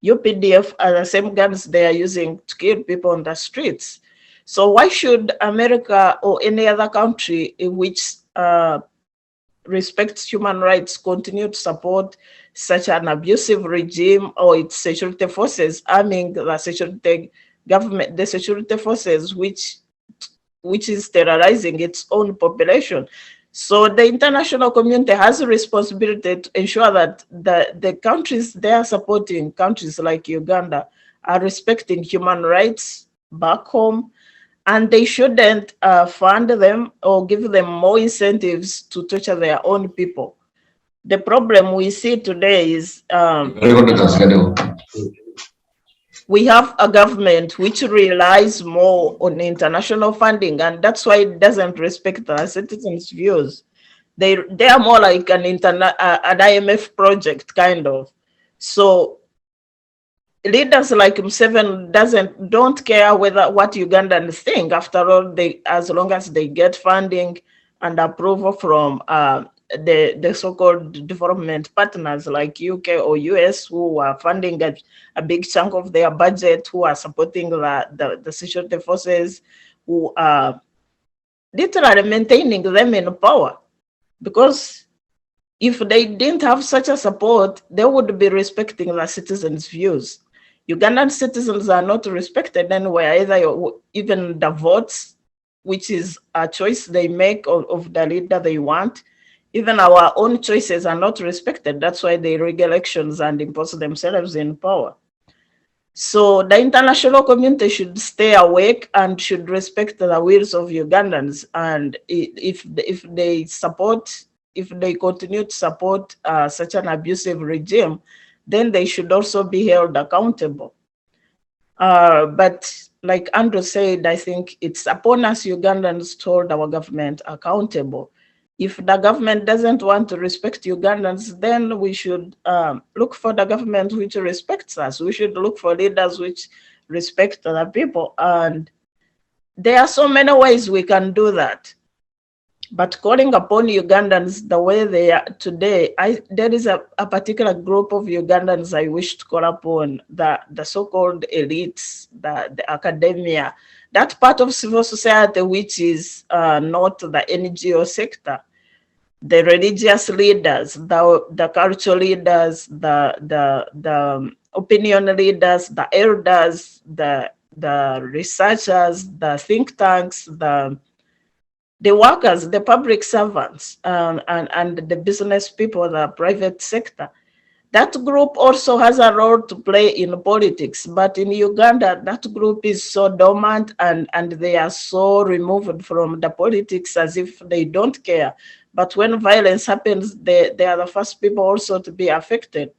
UPDF are the same guns they are using to kill people on the streets. So why should America or any other country in which respects human rights continue to support such an abusive regime, or its security forces arming the security government, the security forces which is terrorizing its own population? So the international community has a responsibility to ensure that the countries they are supporting, countries like Uganda, are respecting human rights back home, and they shouldn't fund them or give them more incentives to torture their own people. The problem we see today is we have a government which relies more on international funding, and that's why it doesn't respect our citizens' views. They are more like an IMF project, kind of. So leaders like Museveni don't care what Ugandans think. After all, as long as they get funding and approval from the so-called development partners like UK or US, who are funding a big chunk of their budget, who are supporting the security forces, who are literally maintaining them in power. Because if they didn't have such a support, they would be respecting the citizens' views. Ugandan citizens are not respected anywhere, even the votes, which is a choice they make of the leader they want. Even our own choices are not respected. That's why they rig elections and impose themselves in power. So the international community should stay awake and should respect the wills of Ugandans. And if they continue to support such an abusive regime, then they should also be held accountable. But like Andrew said, I think it's upon us Ugandans to hold our government accountable. If the government doesn't want to respect Ugandans, then we should look for the government which respects us. We should look for leaders which respect other people. And there are so many ways we can do that. But calling upon Ugandans the way they are today, there is a particular group of Ugandans I wish to call upon, the so-called elites, the academia, that part of civil society which is not the NGO sector, the religious leaders, the cultural leaders, the opinion leaders, the elders, the the researchers, the think tanks, the workers, the public servants, and the business people, the private sector. That group also has a role to play in politics, but in Uganda, that group is so dormant and they are so removed from the politics as if they don't care. But when violence happens, they are the first people also to be affected.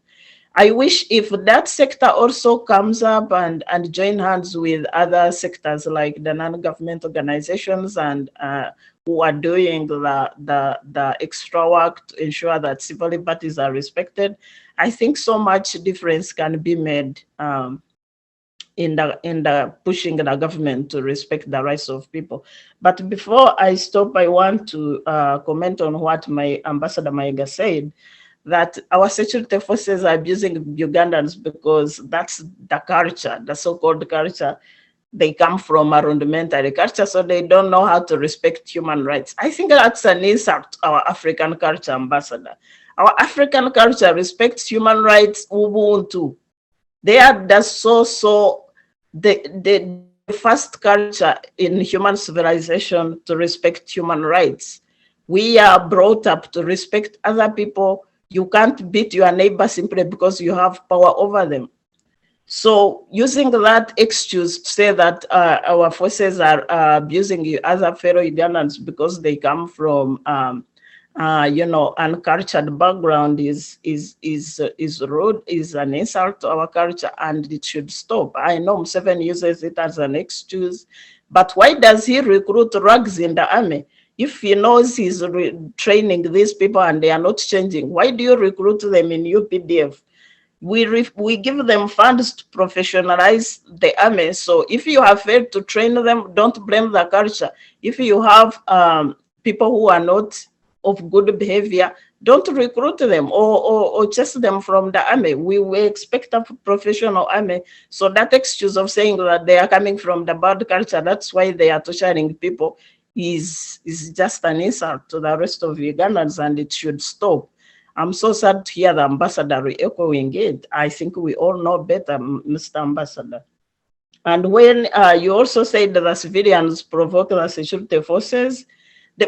I wish if that sector also comes up and join hands with other sectors like the non-government organizations and who are doing the extra work to ensure that civil liberties are respected, I think so much difference can be made in the pushing the government to respect the rights of people. But before I stop, I want to comment on what my Ambassador Mayega said, that our security forces are abusing Ugandans because that's the culture, the so-called culture. They come from a rudimentary culture, so they don't know how to respect human rights. I think that's an insult to our African culture, Ambassador. Our African culture respects human rights, Ubuntu. They are the first culture in human civilization to respect human rights. We are brought up to respect other people. You can't beat your neighbor simply because you have power over them. So using that excuse to say that our forces are abusing other fellow Ugandans because they come from uncultured background is rude, is an insult to our culture, and it should stop. I know Museveni uses it as an excuse, but why does he recruit rags in the army? If he knows he's training these people and they are not changing, why do you recruit them in UPDF? We give them funds to professionalize the army. So if you have failed to train them, don't blame the culture. If you have people who are not of good behavior, don't recruit them or chase them from the army. We expect a professional army. So that excuse of saying that they are coming from the bad culture, that's why they are torturing people, is just an insult to the rest of Ugandans, and it should stop. I'm so sad to hear the ambassador echoing it. I think we all know better, Mr. Ambassador. And when you also said that the civilians provoke the security forces,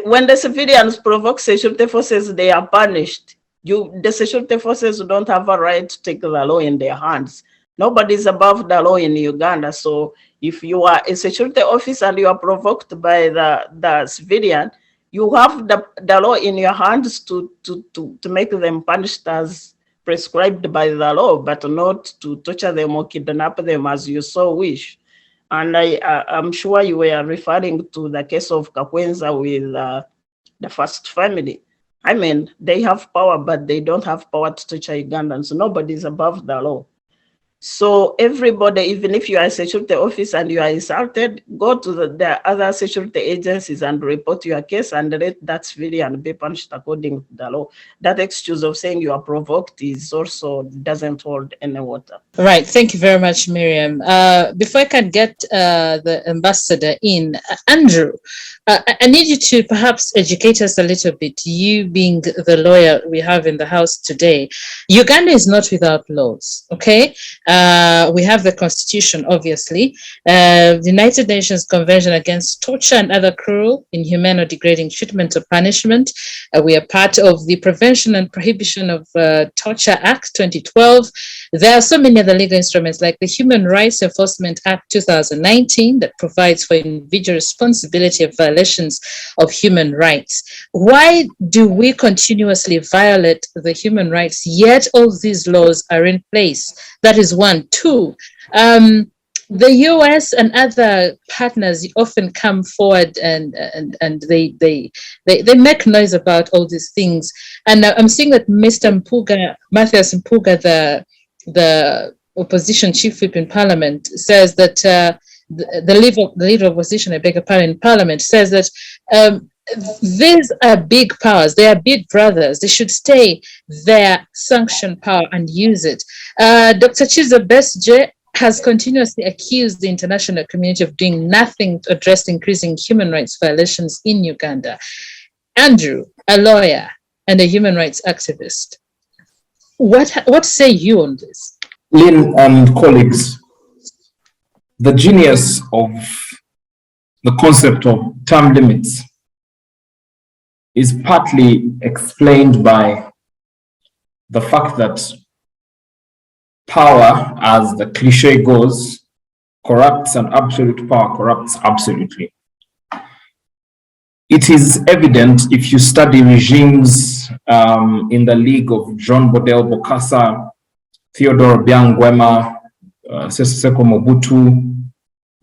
when the civilians provoke security forces, they are punished. The security forces don't have a right to take the law in their hands. Nobody's above the law in Uganda. So if you are a security officer and you are provoked by the civilian, you have the law in your hands to make them punished as prescribed by the law, but not to torture them or kidnap them as you so wish. And I'm sure you were referring to the case of Kakwenza with the first family. I mean, they have power, but they don't have power to torture Ugandans. Nobody's above the law. So everybody, even if you are a security officer and you are insulted, go to the other security agencies and report your case and let that civilian be punished according to the law. That excuse of saying you are provoked is also doesn't hold any water. Right. Thank you very much, Miriam. Before I can get the ambassador in, Andrew, I need you to perhaps educate us a little bit. You being the lawyer we have in the house today, Uganda is not without laws, okay? We have the Constitution, obviously, the United Nations Convention Against Torture and Other Cruel, Inhumane or Degrading Treatment or Punishment. We are part of the Prevention and Prohibition of Torture Act 2012. There are so many other legal instruments like the Human Rights Enforcement Act 2019 that provides for individual responsibility of violations of human rights. Why do we continuously violate the human rights, yet all these laws are in place? That is one. Two, the US and other partners often come forward and they make noise about all these things. And I'm seeing that Mr. Mathias Mpuga, the opposition chief whip in Parliament, says that the leader of opposition, I beg your pardon, in Parliament, says that these are big powers. They are big brothers. They should stay their sanction power and use it. Dr. Chiza Besje has continuously accused the international community of doing nothing to address increasing human rights violations in Uganda. Andrew, a lawyer and a human rights activist, what say you on this? Lynn and colleagues, the genius of the concept of term limits is partly explained by the fact that power, as the cliche goes, corrupts, and absolute power corrupts absolutely. It is evident if you study regimes in the league of John Bodel Bokassa, Theodore Obiang Nguema, Seko Mobutu,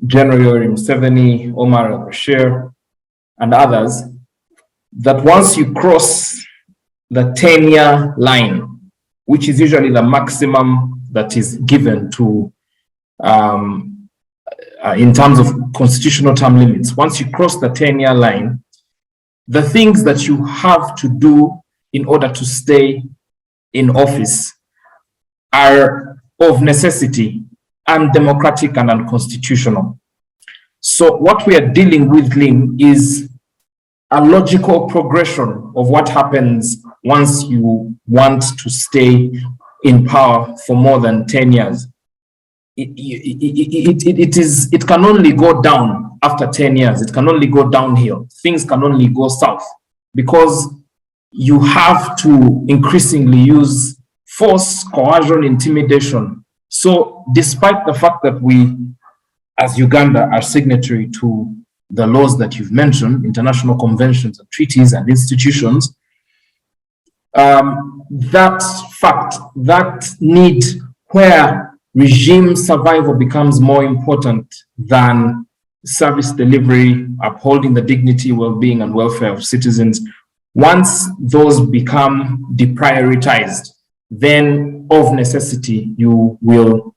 General Yoweri Museveni, Omar al-Bashir, and others, that once you cross the 10-year line, which is usually the maximum that is given to, in terms of constitutional term limits, once you cross the 10-year line, the things that you have to do in order to stay in office are of necessity undemocratic and unconstitutional. So what we are dealing with, Lynn, is a logical progression of what happens once you want to stay in power for more than 10 years. It can only go down after 10 years. It can only go downhill. Things can only go south because you have to increasingly use force, coercion, intimidation. So despite the fact that we, as Uganda, are signatory to the laws that you've mentioned, international conventions and treaties and institutions, that fact, that need where regime survival becomes more important than service delivery, upholding the dignity, well-being, and welfare of citizens, once those become deprioritized, then of necessity you will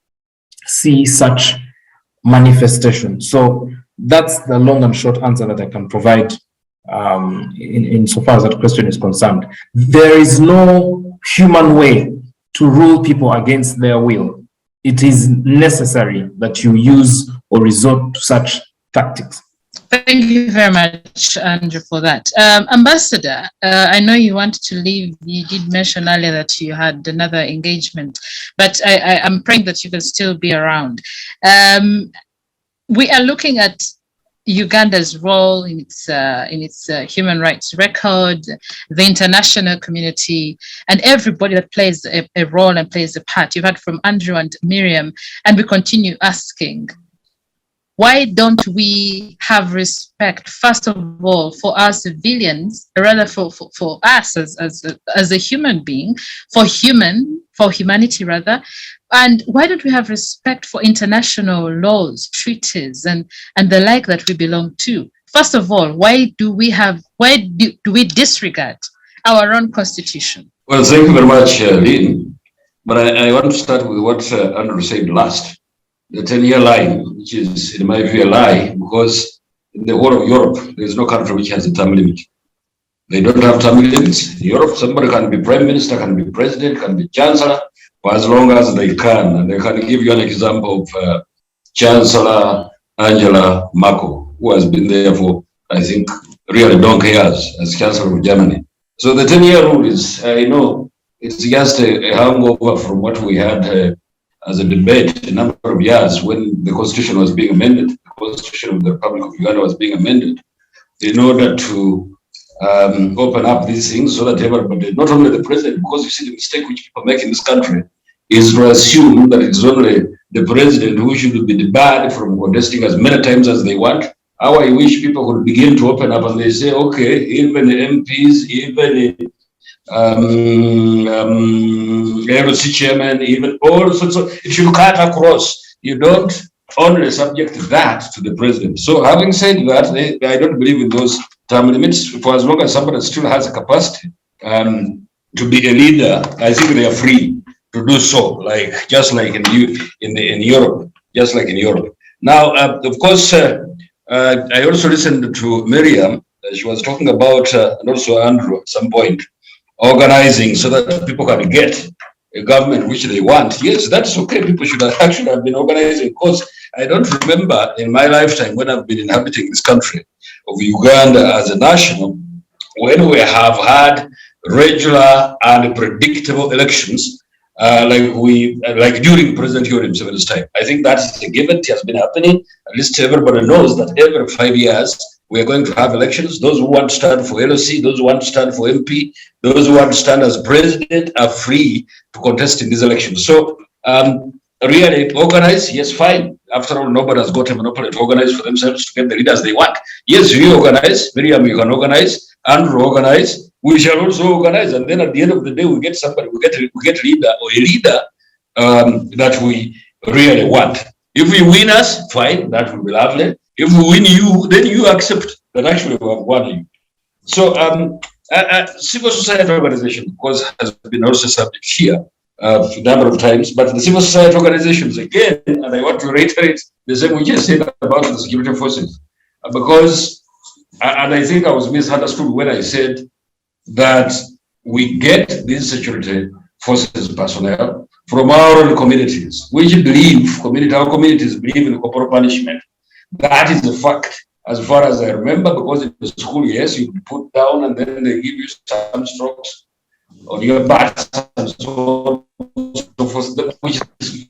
see such manifestation. So that's the long and short answer that I can provide in so far as that question is concerned. There is no human way to rule people against their will. It is necessary that you use or resort to such tactics. Thank you very much, Andrew, for that. Ambassador, I know you wanted to leave. You did mention earlier that you had another engagement, but I'm praying that you can still be around. We are looking at Uganda's role in its human rights record, the international community, and everybody that plays a role and plays a part. You've heard from Andrew and Miriam, and we continue asking, why don't we have respect, first of all, for our civilians, rather for us as a human being, for humanity rather, and why don't we have respect for international laws, treaties, and the like that we belong to? First of all, why do we disregard our own constitution? Well, thank you very much, Lynn. But I want to start with what Andrew said last. The 10-year line, which is, in my view, a lie, because in the whole of Europe, there is no country which has a term limit. They don't have term limits. In Europe, somebody can be prime minister, can be president, can be chancellor, for as long as they can. And they can give you an example of Chancellor Angela Merkel, who has been there for, I think, really donkey years as Chancellor of Germany. So the 10-year rule is, it's just a hangover from what we had as a debate a number of years when the constitution was being amended. The constitution of the Republic of Uganda was being amended in order to open up these things so that everybody, not only the president, because you see the mistake which people make in this country is to assume that it's only the president who should be debarred from contesting as many times as they want. How I wish people could begin to open up and they say, okay, even the MPs, even ARICC chairman, even all sorts of, it should cut across. You don't only subject that to the president. So having said that, I don't believe in those term limits. For as long as somebody still has a capacity to be a leader, I think they are free to do so, just like in Europe, just like in Europe. Now, of course, I also listened to Miriam. She was talking about, and also Andrew at some point, organizing so that people can get a government which they want. Yes, that's okay. People should actually have been organizing, because I don't remember in my lifetime when I've been inhabiting this country of Uganda as a national, when we have had regular and predictable elections like during President Yoweri Museveni's time. I think that is a given. It has been happening. At least everybody knows that every 5 years we are going to have elections. Those who want to stand for LOC, those who want to stand for MP, those who want to stand as president are free to contest in these elections. So really organize, yes, fine. After all, nobody has got a monopoly to organize for themselves to get the leaders they want. Yes, you organize, Miriam, you can organize, Andrew organize, we shall also organize, and then at the end of the day, we get somebody, we get a leader or a leader that we really want. If we win us, fine, that will be lovely. If we win you, then you accept that actually we have won you. So civil society organization, of course, has been also subject here a number of times, but the civil society organizations, again, and I want to reiterate the same we just said about the security forces, because, and I think I was misunderstood when I said that we get these security forces personnel from our own communities, which believe, our communities believe in corporal punishment. That is a fact, as far as I remember, because in the school, yes, you put down and then they give you some strokes on your backs and so on, so forth, which is,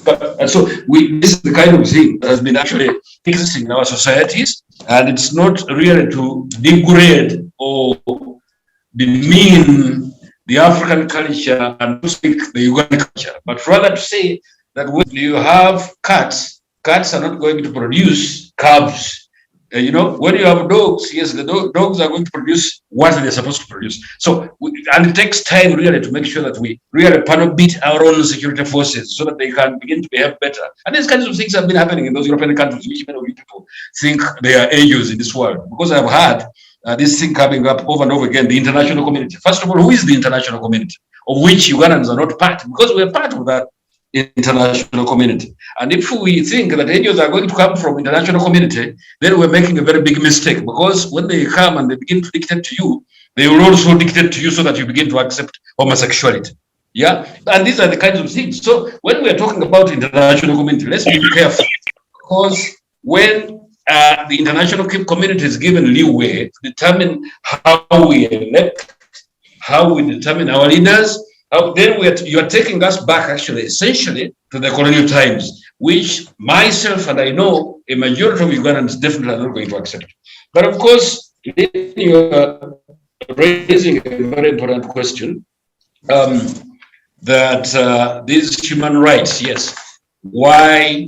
and so this is the kind of thing that has been actually existing in our societies, and it's not really to degrade or demean the African culture and to speak the Ugandan culture, but rather to say that when you have cats are not going to produce cubs. When you have dogs, yes, the dogs are going to produce what they're supposed to produce. So, and it takes time really to make sure that we really beat our own security forces so that they can begin to behave better. And these kinds of things have been happening in those European countries, which many of you people think they are angels in this world. Because I've had this thing coming up over and over again, the international community. First of all, who is the international community, of which Ugandans are not part? Because we are part of that international community. And if we think that angels are going to come from international community, then we're making a very big mistake, because when they come and they begin to dictate to you, they will also dictate to you so that you begin to accept homosexuality. Yeah, and these are the kinds of things. So when we're talking about international community, let's be careful, because when the international community is given leeway to determine how we elect, how we determine our leaders, then you are taking us back actually essentially to the colonial times, which myself and I know a majority of Ugandans definitely are not going to accept. But of course, you are raising a very important question, that these human rights, yes, why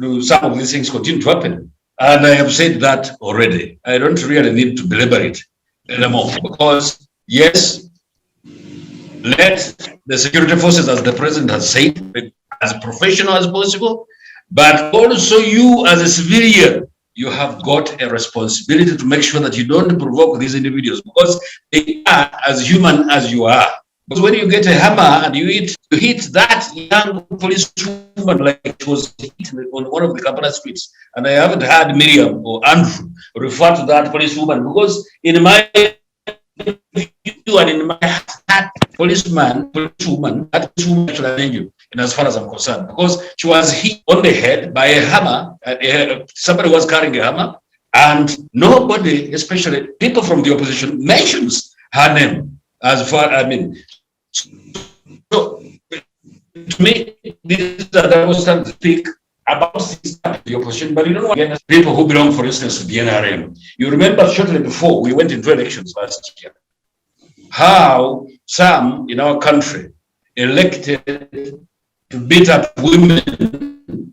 do some of these things continue to happen? And I have said that already. I don't really need to belabor it anymore, because yes, let the security forces, as the president has said, be as professional as possible, but also you as a civilian, you have got a responsibility to make sure that you don't provoke these individuals, because they are as human as you are. Because when you get a hammer and you hit that young policewoman like it was hit on one of the Kampala streets, and I haven't heard Miriam or Andrew refer to that policewoman, because in my view and in my heart, policewoman, that policewoman should have you, and as far as I'm concerned, because she was hit on the head by a hammer. Somebody was carrying a hammer, and nobody, especially people from the opposition, mentions her name. As far, so to me, this is a double standard to speak about the opposition, but you don't want to get people who belong, for instance, to the NRM. You remember shortly before we went into elections last year, how some in our country elected to beat up women,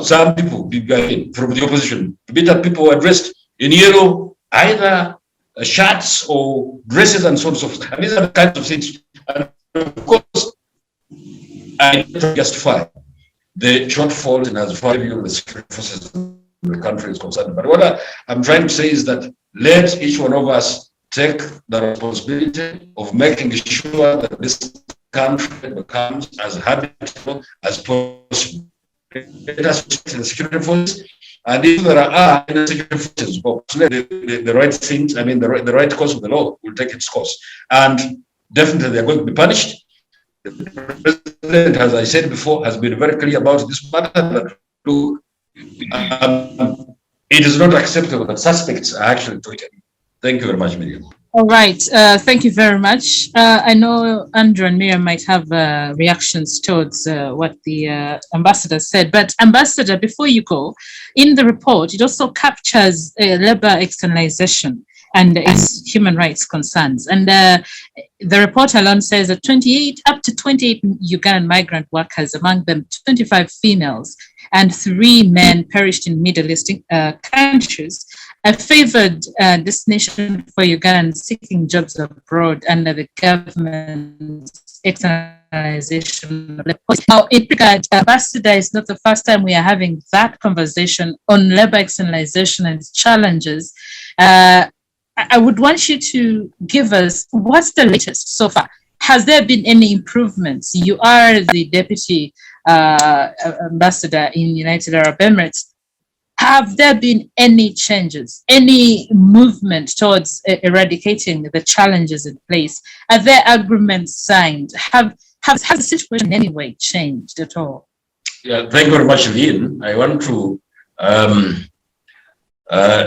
some people from the opposition, to beat up people who are dressed in yellow, either shirts or dresses and so on and so forth. And these are the kinds of things. And of course, I don't justify the shortfall in as far as the security forces in the country is concerned. But what I'm trying to say is that let each one of us take the responsibility of making sure that this country becomes as habitable as possible. Let us respect the security forces, and if there are in the security forces, the right things, the right course of the law will take its course, and definitely they're going to be punished. The president, as I said before, has been very clear about this matter. That it is not acceptable that suspects are actually treated. Thank you very much, Miriam. All right. Thank you very much. I know Andrew and Miriam might have reactions towards what the ambassador said, but ambassador, before you go, in the report, it also captures labor externalization and its human rights concerns. And the report alone says that up to 28 Ugandan migrant workers, among them 25 females and 3 men, perished in Middle East countries, a favored destination for Ugandans seeking jobs abroad under the government's externalization of labor policy. Now, in regard, Ambassador, it's not the first time we are having that conversation on labor externalization and its challenges. I would want you to give us what's the latest so far. Has there been any improvements? You are the deputy ambassador in United Arab Emirates. Have there been any changes, any movement towards eradicating the challenges in place? Are there agreements signed? Has the situation in any way changed at all? Yeah, thank you very much, Lynn. I want to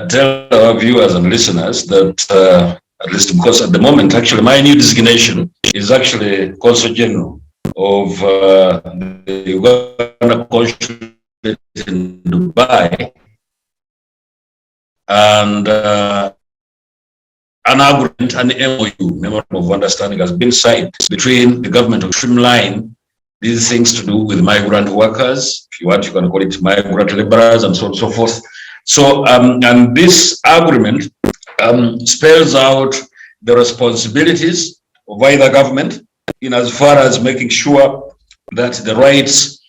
tell our viewers and listeners that, at least because at the moment, actually, my new designation is actually Consul General of the Uganda Consulate in Dubai. And an agreement, an MOU, Memorandum of Understanding, has been signed between the government of streamline these things to do with migrant workers. If you want, you can call it migrant laborers and so on and so forth. So, and this agreement spells out the responsibilities of either government in as far as making sure that the rights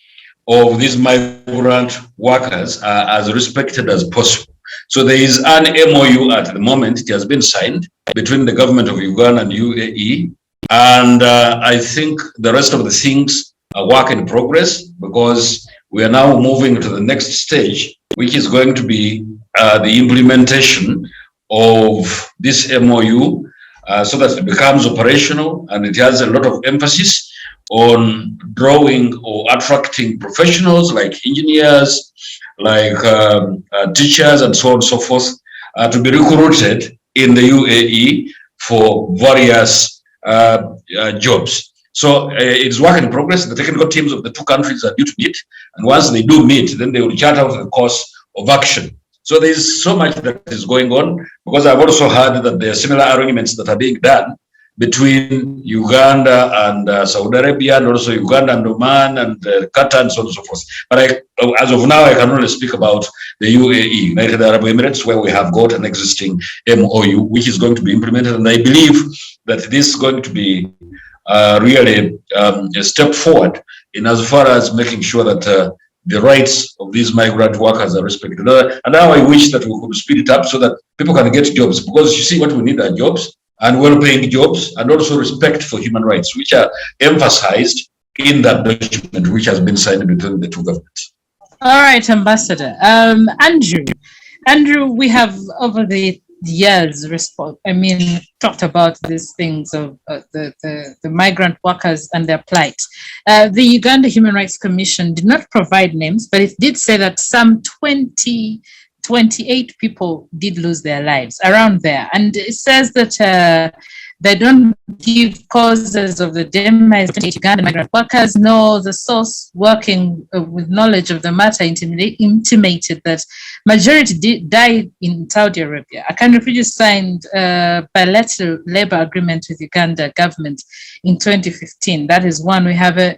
of these migrant workers are as respected as possible. So there is an MOU at the moment. It has been signed between the government of Uganda and UAE. And I think the rest of the things are work in progress, because we are now moving to the next stage, which is going to be the implementation of this MOU so that it becomes operational, and it has a lot of emphasis on drawing or attracting professionals like engineers, like teachers and so on and so forth, to be recruited in the UAE for various jobs. So it's work in progress. The technical teams of the two countries are due to meet, and once they do meet, then they will chart out the course of action. So there is so much that is going on, because I've also heard that there are similar arrangements that are being done between Uganda and Saudi Arabia, and also Uganda and Oman and Qatar and so on and so forth. But as of now, I can only speak about the UAE, United Arab Emirates, where we have got an existing MOU, which is going to be implemented. And I believe that this is going to be really a step forward in as far as making sure that the rights of these migrant workers are respected. And now I wish that we could speed it up so that people can get jobs, because you see, what we need are jobs, and well-paying jobs, and also respect for human rights, which are emphasized in that document which has been signed between the two governments. All right, Ambassador. Andrew, we have over the years talked about these things of the migrant workers and their plight. The Uganda Human Rights Commission did not provide names, but it did say that some 28 people did lose their lives around there. And it says that they don't give causes of the demise of Ugandan migrant workers, nor the source working with knowledge of the matter intimated that majority died in Saudi Arabia. A country which signed a bilateral labor agreement with Uganda government in 2015. That is one. We have a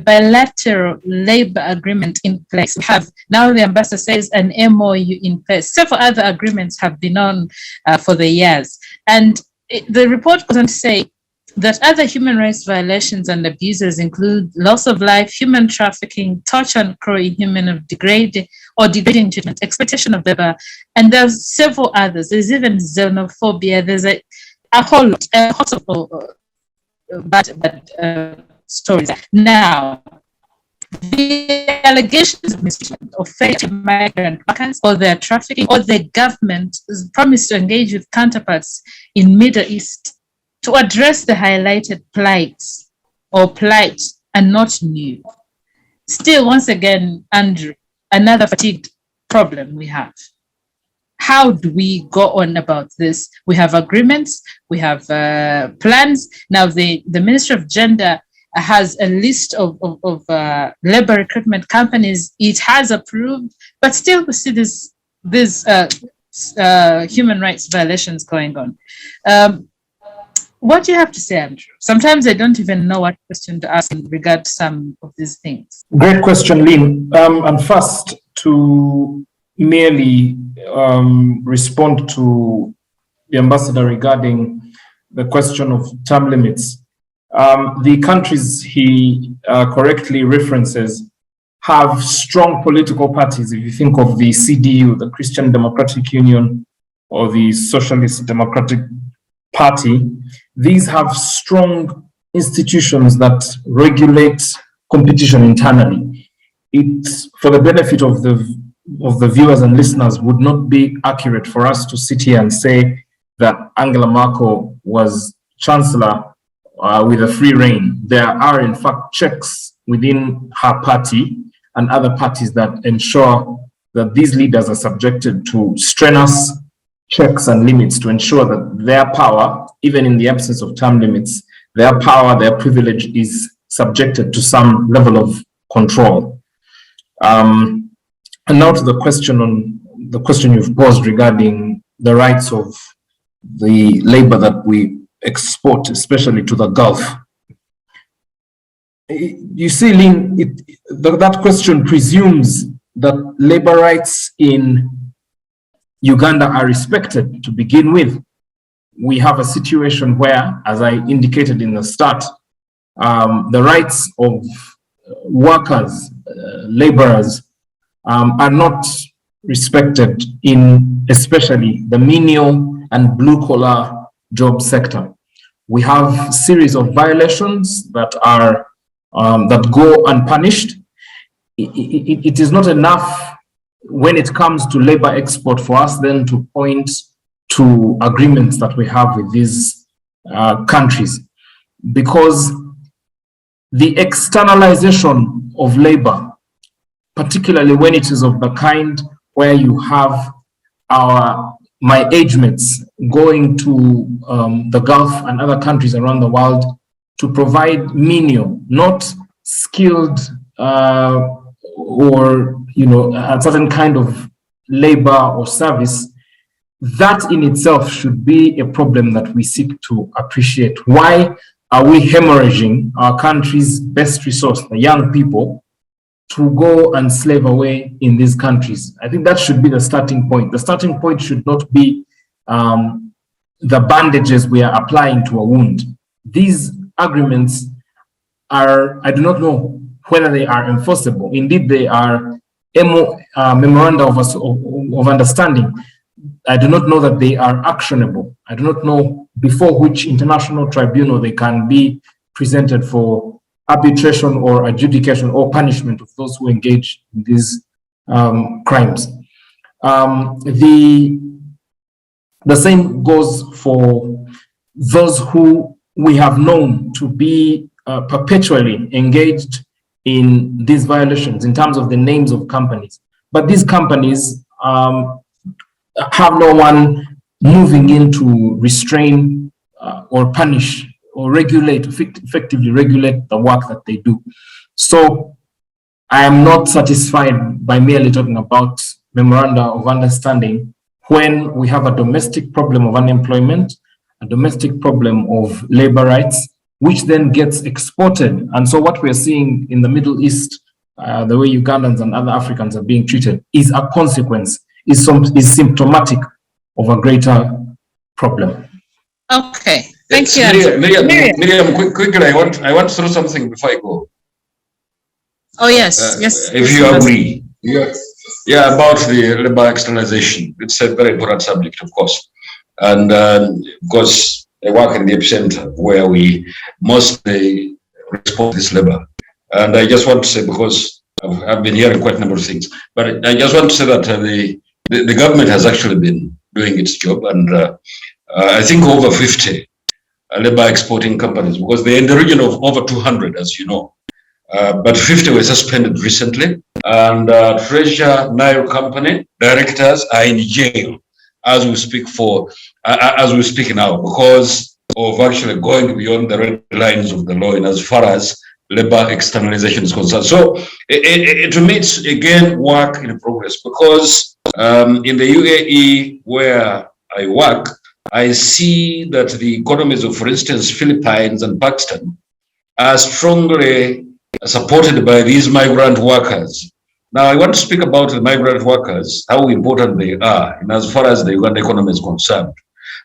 bilateral labor agreement in place. We have, now the ambassador says, an MOU in place. Several other agreements have been on for the years. And the report goes on to say that other human rights violations and abuses include loss of life, human trafficking, torture and cruel, inhuman or degrading treatment, exploitation of labor, and there's several others. There's even xenophobia. There's a whole lot of bad stories. Now, the allegations of mistreatment of failed migrant workers, or their trafficking, or the government is promised to engage with counterparts in Middle East to address the highlighted plight are not new. Still, once again, Andrew, another fatigued problem we have. how do we go on about this? We have agreements, we have plans. Now the Ministry of Gender has a list of labor recruitment companies it has approved, but still we see these human rights violations going on. What do you have to say, Andrew? Sometimes I don't even know what question to ask in regard to some of these things. Great question, Lynn. And first, to merely respond to the ambassador regarding the question of term limits. The countries he correctly references have strong political parties. If you think of the CDU, the Christian Democratic Union, or the Socialist Democratic Party, these have strong institutions that regulate competition internally. It's for the benefit of the viewers and listeners, would not be accurate for us to sit here and say that Angela Merkel was chancellor with a free reign. There are in fact checks within her party and other parties that ensure that these leaders are subjected to strenuous checks and limits to ensure that their power, even in the absence of term limits, their power, their privilege is subjected to some level of control. And now to the question you've posed regarding the rights of the labor that we export, especially to the Gulf. You see, Lynn, that question presumes that labor rights in Uganda are respected to begin with. We have a situation where, as I indicated in the start, the rights of workers, laborers, are not respected in especially the menial and blue-collar job sector. We have a series of violations that are that go unpunished. It is not enough when it comes to labor export for us then to point to agreements that we have with these countries, because the externalization of labor, particularly when it is of the kind where you have my age mates going to the Gulf and other countries around the world to provide menial, not skilled or a certain kind of labor or service, that in itself should be a problem that we seek to appreciate. Why are we hemorrhaging our country's best resource, the young people, to go and slave away in these countries? I think that should be the starting point. The starting point should not be the bandages we are applying to a wound. These agreements are, I do not know whether they are enforceable. Indeed, they are memoranda of understanding. I do not know that they are actionable. I do not know before which international tribunal they can be presented for arbitration or adjudication or punishment of those who engage in these crimes. The same goes for those who we have known to be perpetually engaged in these violations in terms of the names of companies. But these companies have no one moving in to restrain or punish or regulate, effectively regulate the work that they do. So I am not satisfied by merely talking about memoranda of understanding when we have a domestic problem of unemployment, a domestic problem of labor rights, which then gets exported. And so what we're seeing in the Middle East, the way Ugandans and other Africans are being treated, is a consequence, is symptomatic of a greater problem. Okay, thank you. Miriam, quickly, I want to throw something before I go. Oh yes, yes. If you agree, yeah, about the labor externalization, it's a very important subject, of course, and because I work in the epicenter where we mostly export this labor, and I just want to say, because I've been hearing quite a number of things, but I just want to say that the government has actually been doing its job, and I think over 50 labor exporting companies, because they're in the region of over 200, as you know. But 50 were suspended recently, and Treasure Nile Company directors are in jail as we speak now, because of actually going beyond the red lines of the law in as far as labor externalization is concerned. So it remains again work in progress, because in the UAE where I work, I see that the economies of, for instance, Philippines and Pakistan are strongly supported by these migrant workers. Now, I want to speak about the migrant workers, how important they are in as far as the Uganda economy is concerned,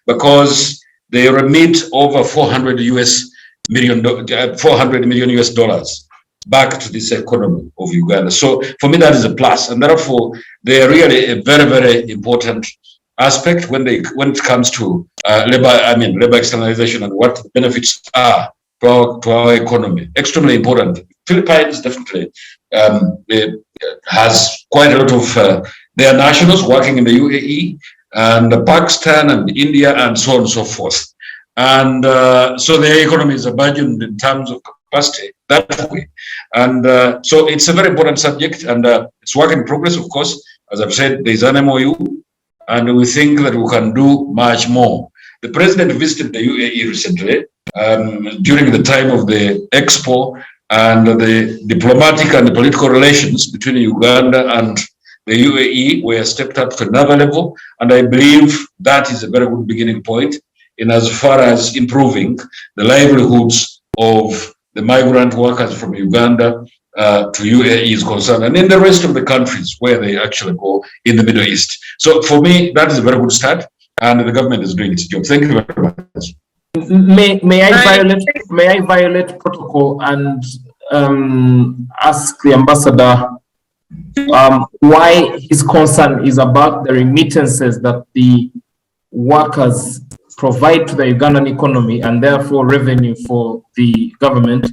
because they remit over 400 million US dollars back to this economy of Uganda. So for me, that is a plus, and therefore they are really a very, very important aspect when it comes to labor externalization and what the benefits are to our economy. Extremely important. Philippines definitely has quite a lot of their nationals working in the UAE, and Pakistan and India and so on and so forth. And so their economies are burgeoned in terms of capacity that way. And so it's a very important subject, and it's work in progress, of course. As I've said, there's an MOU, and we think that we can do much more. The president visited the UAE recently during the time of the Expo, and the diplomatic and the political relations between Uganda and the UAE were stepped up to another level, and I believe that is a very good beginning point in as far as improving the livelihoods of the migrant workers from Uganda to UAE is concerned, and in the rest of the countries where they actually go in the Middle East. So for me, that is a very good start, and the government is doing its job. Thank you very much. May I violate protocol and ask the ambassador why his concern is about the remittances that the workers provide to the Ugandan economy and therefore revenue for the government,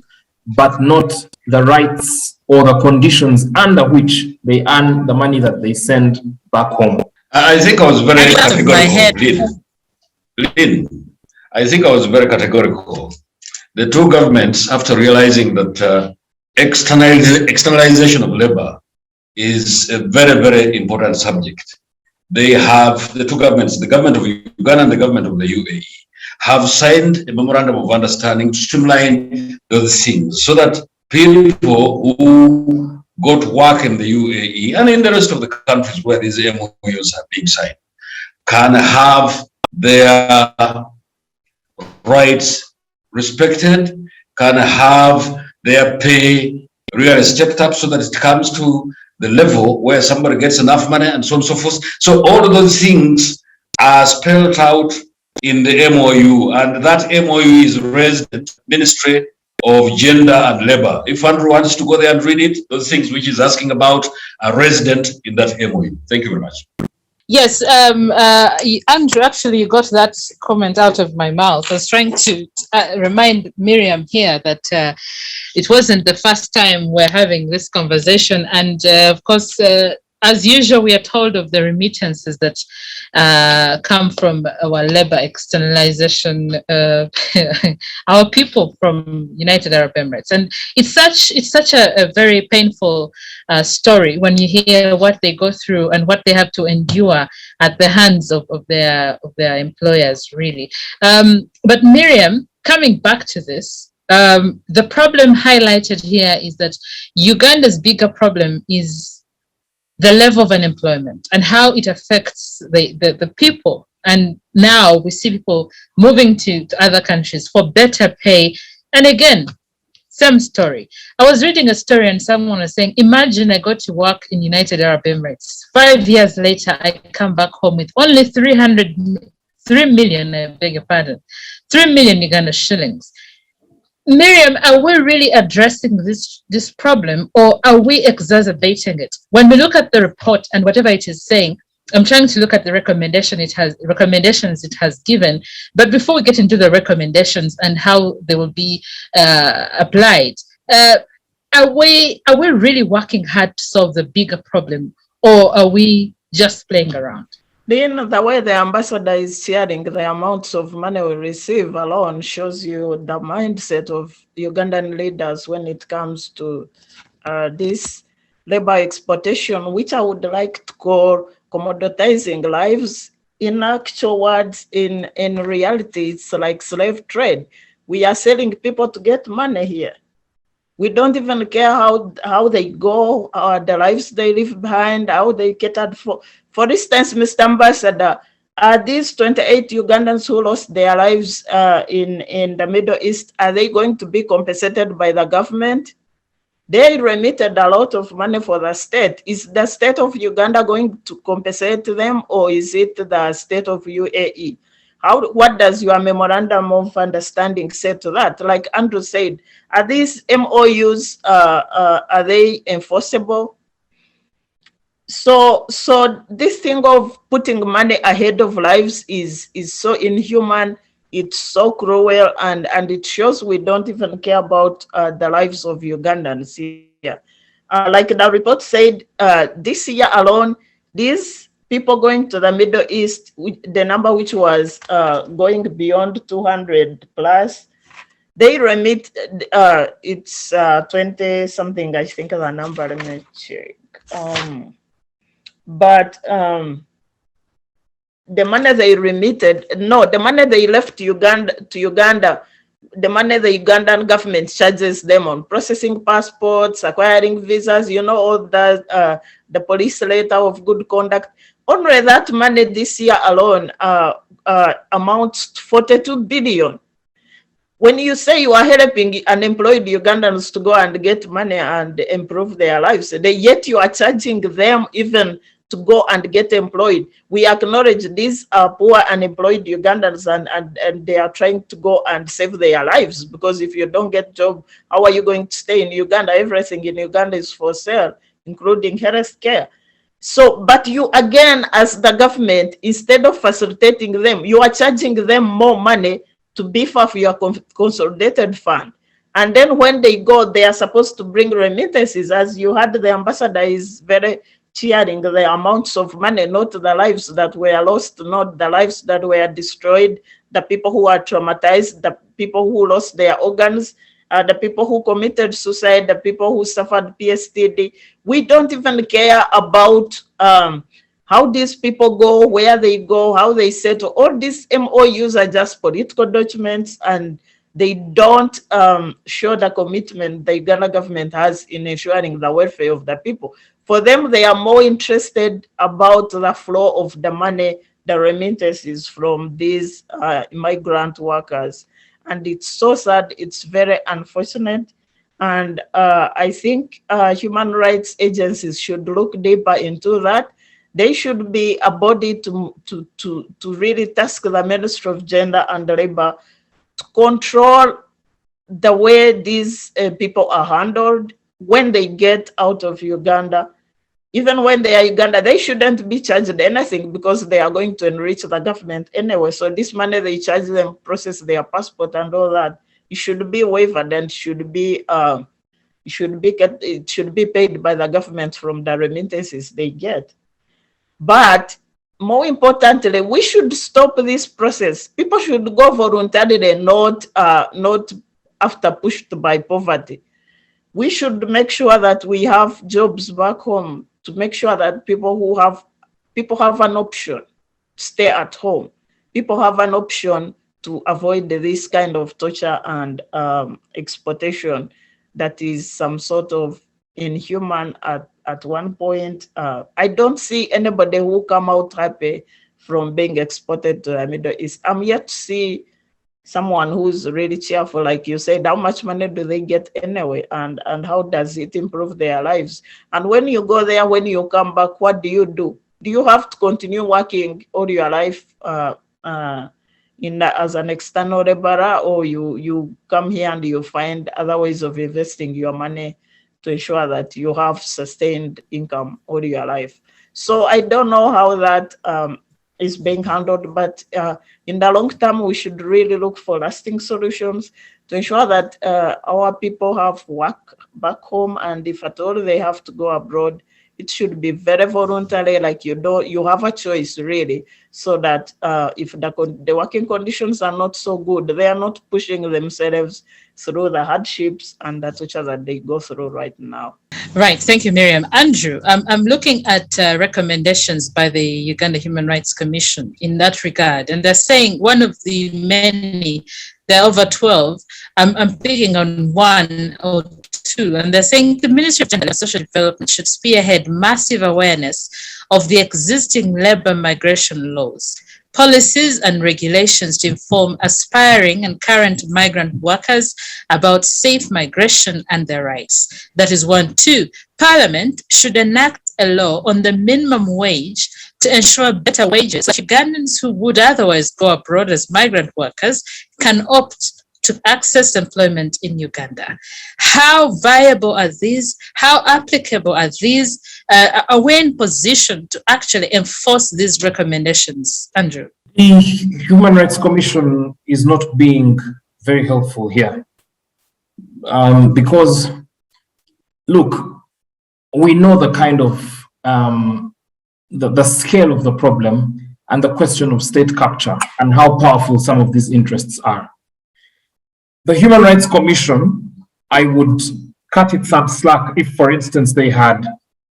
but not the rights or the conditions under which they earn the money that they send back home. I think I was very categorical. Lynn, I think I was very categorical. The two governments, after realizing that externalization of labor is a very, very important subject, they have, the two governments, the government of Uganda and the government of the UAE, have signed a memorandum of understanding to streamline those things so that people who go to work in the UAE and in the rest of the countries where these MOUs are being signed can have their rights respected, can have their pay really stepped up so that it comes to the level where somebody gets enough money and so on and so forth. So all of those things are spelled out in the MOU, and that MOU is Resident Ministry of Gender and Labor. If Andrew wants to go there and read it, those things which he's asking about are resident in that MOU. Thank you very much. Yes, Andrew, actually, you got that comment out of my mouth. I was trying to remind Miriam here that it wasn't the first time we're having this conversation. And of course, as usual, we are told of the remittances that come from our labor externalization, our people from United Arab Emirates. And it's such a very painful story when you hear what they go through and what they have to endure at the hands of their employers, really. But Miriam, coming back to this, the problem highlighted here is that Uganda's bigger problem is the level of unemployment and how it affects the people. And now we see people moving to other countries for better pay. And again, same story. I was reading a story and someone was saying, imagine I go to work in United Arab Emirates. 5 years later, I come back home with only 3 million, I beg your pardon, 3 million Uganda shillings. Miriam, are we really addressing this problem, or are we exacerbating it? When we look at the report and whatever it is saying, I'm trying to look at the recommendations it has given. But before we get into the recommendations and how they will be applied, are we really working hard to solve the bigger problem, or are we just playing around? Then the way the ambassador is sharing the amounts of money we receive alone shows you the mindset of Ugandan leaders when it comes to this labor exploitation, which I would like to call commoditizing lives in actual words, in reality, it's like slave trade. We are selling people to get money here. We don't even care how they go, the lives they leave behind, how they catered for. For instance, Mr. Ambassador, are these 28 Ugandans who lost their lives in the Middle East, are they going to be compensated by the government? They remitted a lot of money for the state. Is the state of Uganda going to compensate them, or is it the state of UAE? What does your memorandum of understanding say to that? Like Andrew said, are these MOUs, are they enforceable? So this thing of putting money ahead of lives is so inhuman. It's so cruel, and it shows we don't even care about the lives of Ugandans here. Like the report said, this year alone, these people going to the Middle East, the number which was going beyond 200 plus, they remit, it's 20 something, I think the number, let me check. The money they remitted, no, the money they left Uganda, the money the Ugandan government charges them on processing passports, acquiring visas, you know, all the police letter of good conduct. Only that money this year alone amounts to 42 billion. When you say you are helping unemployed Ugandans to go and get money and improve their lives, yet you are charging them even to go and get employed. We acknowledge these are poor unemployed Ugandans, and they are trying to go and save their lives, because if you don't get a job, how are you going to stay in Uganda? Everything in Uganda is for sale, including health care. So, but you again, as the government, instead of facilitating them, you are charging them more money to beef up your consolidated fund. And then when they go, they are supposed to bring remittances. As you had, the ambassador is very cheering the amounts of money, not the lives that were lost, not the lives that were destroyed, the people who are traumatized, the people who lost their organs, the people who committed suicide, the people who suffered PTSD. We don't even care about how these people go, where they go, how they settle. All these MOUs are just political documents, and they don't show the commitment the Uganda government has in ensuring the welfare of the people. For them, they are more interested about the flow of the money, the remittances from these migrant workers. And it's so sad, it's very unfortunate. And I think human rights agencies should look deeper into that. They should be a body to really task the Ministry of Gender and Labor to control the way these people are handled when they get out of Uganda. Even when they are Uganda, they shouldn't be charged anything, because they are going to enrich the government anyway. So this money they charge them, process their passport and all that, it should be waived and should be paid by the government from the remittances they get. But more importantly, we should stop this process. People should go voluntarily, not after pushed by poverty. We should make sure that we have jobs back home, to make sure that people have an option to stay at home. People have an option to avoid this kind of torture and exploitation that is some sort of inhuman at one point. I don't see anybody who come out happy from being exported to the Middle East. I'm yet to see someone who's really cheerful, like you said. How much money do they get anyway, and how does it improve their lives? And when you go there, when you come back, what do you do? Do you have to continue working all your life as an external laborer, or you come here and you find other ways of investing your money to ensure that you have sustained income all your life? So I don't know how that is being handled, but in the long term, we should really look for lasting solutions to ensure that our people have work back home, and if at all they have to go abroad, it should be very voluntary, like you have a choice really, so that if the working conditions are not so good, they are not pushing themselves through the hardships and the torture that they go through right now. Right. Thank you, Miriam. Andrew, I'm looking at recommendations by the Uganda Human Rights Commission in that regard, and they're saying one of the many, there are over 12. I'm picking on one or two, and they're saying the Ministry of Gender and Social Development should spearhead massive awareness of the existing labor migration laws, policies and regulations to inform aspiring and current migrant workers about safe migration and their rights. That is one. Two, Parliament should enact a law on the minimum wage to ensure better wages so Ugandans who would otherwise go abroad as migrant workers can opt to access employment in Uganda. How viable are these? How applicable are these? Are we in position to actually enforce these recommendations, Andrew? The Human Rights Commission is not being very helpful here because, look, we know the kind of the scale of the problem and the question of state capture and how powerful some of these interests are. The Human Rights Commission, I would cut it some slack if, for instance, they had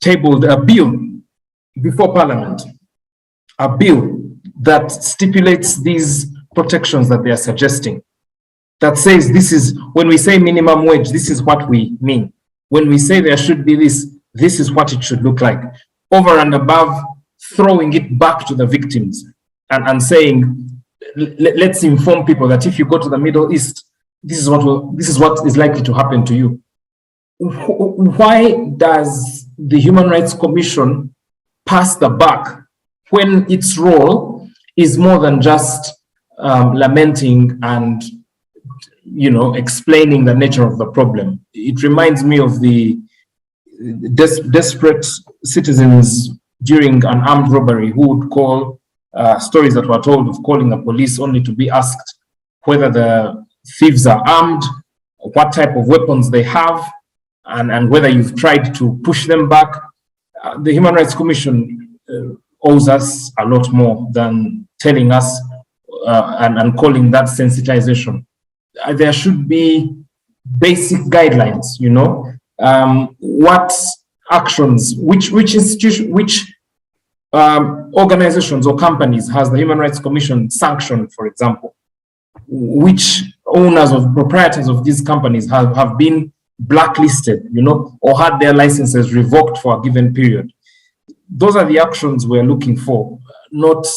tabled a bill before Parliament, a bill that stipulates these protections that they are suggesting, that says this is, when we say minimum wage, this is what we mean. When we say there should be this, this is what it should look like. Over and above throwing it back to the victims and saying, let's inform people that if you go to the Middle East, this is what is likely to happen to you. Why does the Human Rights Commission pass the buck when its role is more than just lamenting and, you know, explaining the nature of the problem? It reminds me of the desperate citizens during an armed robbery who would call stories that were told of calling the police only to be asked whether the thieves are armed, what type of weapons they have, and whether you've tried to push them back. The Human Rights Commission owes us a lot more than telling us and calling that sensitization. There should be basic guidelines, you know, what actions, which institution, which organizations or companies has the Human Rights Commission sanctioned, for example, which owners or proprietors of these companies have been blacklisted, you know, or had their licenses revoked for a given period. Those are the actions we're looking for, not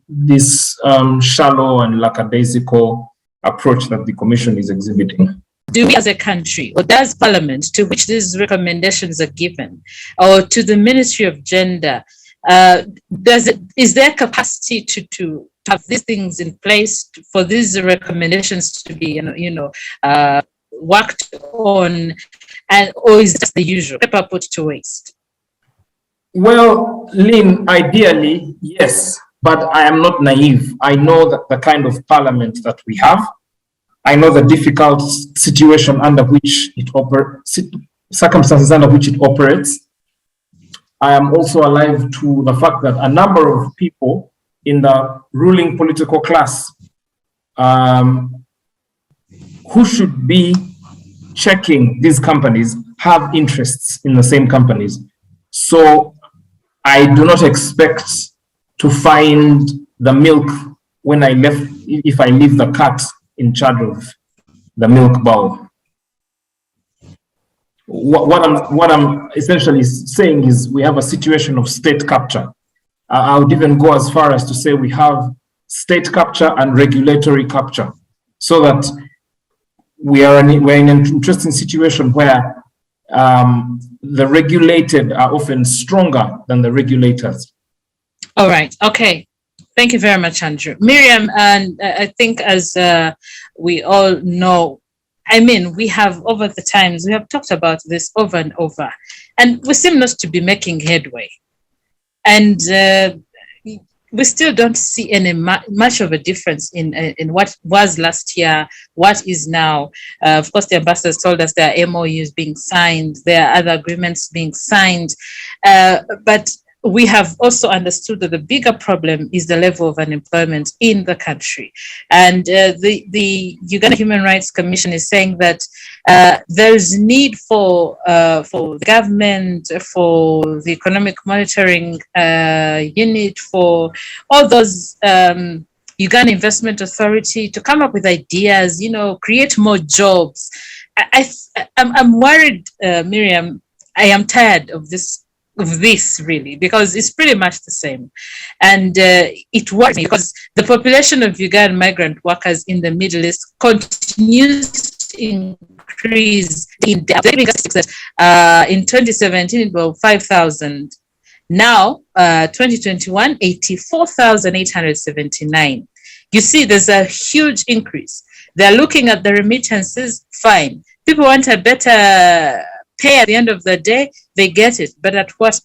this shallow and lackadaisical approach that the Commission is exhibiting. Do we as a country, or does Parliament, to which these recommendations are given, or to the Ministry of Gender, is there capacity to have these things in place for these recommendations to be, worked on, or is it just the usual paper put to waste? Well, Lynn, ideally, yes, but I am not naive. I know that the kind of Parliament that we have, I know the difficult situation under which it operates, circumstances under which it operates. I am also alive to the fact that a number of people in the ruling political class who should be checking these companies have interests in the same companies. So I do not expect to find the milk when I left, if I leave the cat in charge of the milk bowl. What I'm essentially saying is we have a situation of state capture. I would even go as far as to say we have state capture and regulatory capture, so that we're in an interesting situation where the regulated are often stronger than the regulators. All right. Okay. Thank you very much, Andrew. Miriam, and I think as we all know, I mean, we have over the times, we have talked about this over and over, and we seem not to be making headway. And we still don't see any much of a difference in what was last year, what is now. Of course, the ambassadors told us there are MOUs being signed, there are other agreements being signed, but we have also understood that the bigger problem is the level of unemployment in the country. And the Uganda Human Rights Commission is saying that there is need for the government, for the Economic Monitoring Unit, for all those Uganda Investment Authority to come up with ideas, create more jobs. I'm worried, Miriam. I am tired of this really, because it's pretty much the same. And it worries me because the population of Ugandan migrant workers in the Middle East continues to increase in depth. In 2017, it was 5,000. Now, 2021, 84,879. You see, there's a huge increase. They're looking at the remittances, fine. People want a better pay at the end of the day, they get it, but at what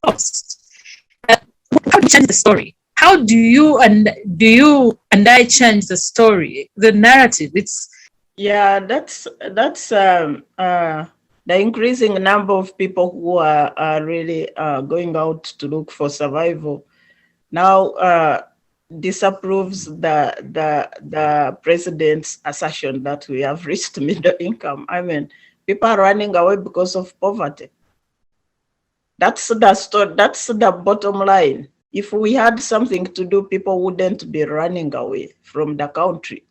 cost? How do you change the story? How do you and I change the story, the narrative? That's the increasing number of people who are really going out to look for survival. Now disapproves the president's assertion that we have reached middle income. I mean, people are running away because of poverty. That's the story. That's the bottom line. If we had something to do, people wouldn't be running away from the country.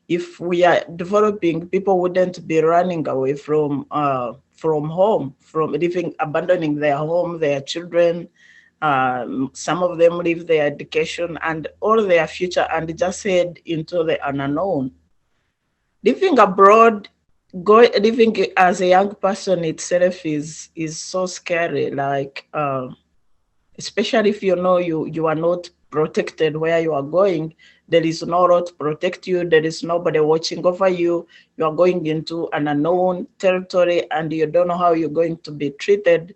If we are developing, people wouldn't be running away from home, from abandoning their home, their children. Some of them leave their education and all their future and just head into the unknown. Living abroad, living as a young person itself is so scary. Like, especially if you are not protected where you are going. There is no road to protect you. There is nobody watching over you. You are going into an unknown territory and you don't know how you're going to be treated.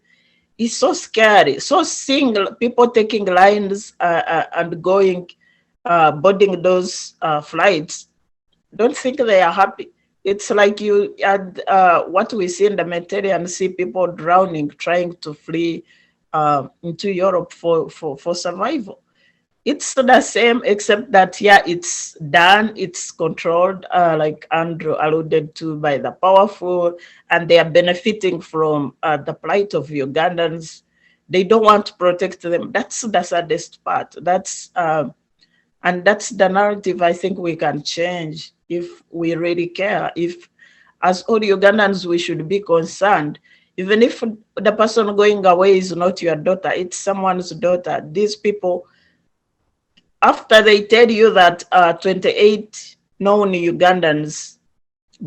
It's so scary. So seeing people taking lines and going, boarding those flights, don't think they are happy. It's like you had what we see in the Mediterranean Sea, people drowning, trying to flee into Europe for survival. It's the same, except that, it's done, it's controlled, like Andrew alluded to, by the powerful, and they are benefiting from the plight of Ugandans. They don't want to protect them. That's the saddest part. And that's the narrative I think we can change if we really care. If, as all Ugandans, we should be concerned. Even if the person going away is not your daughter, it's someone's daughter. These people, after they tell you that 28 known Ugandans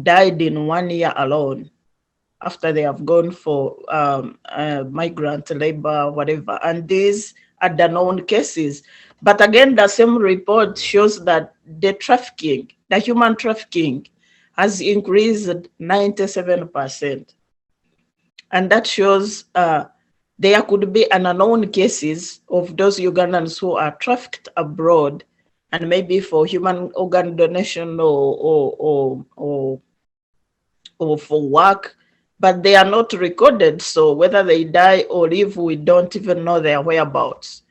died in 1 year alone, after they have gone for migrant labor, whatever, and these are the known cases. But again, the same report shows that the human trafficking has increased 97%. And that shows there could be an unknown cases of those Ugandans who are trafficked abroad, and maybe for human organ donation or for work, but they are not recorded. So whether they die or live, we don't even know their whereabouts.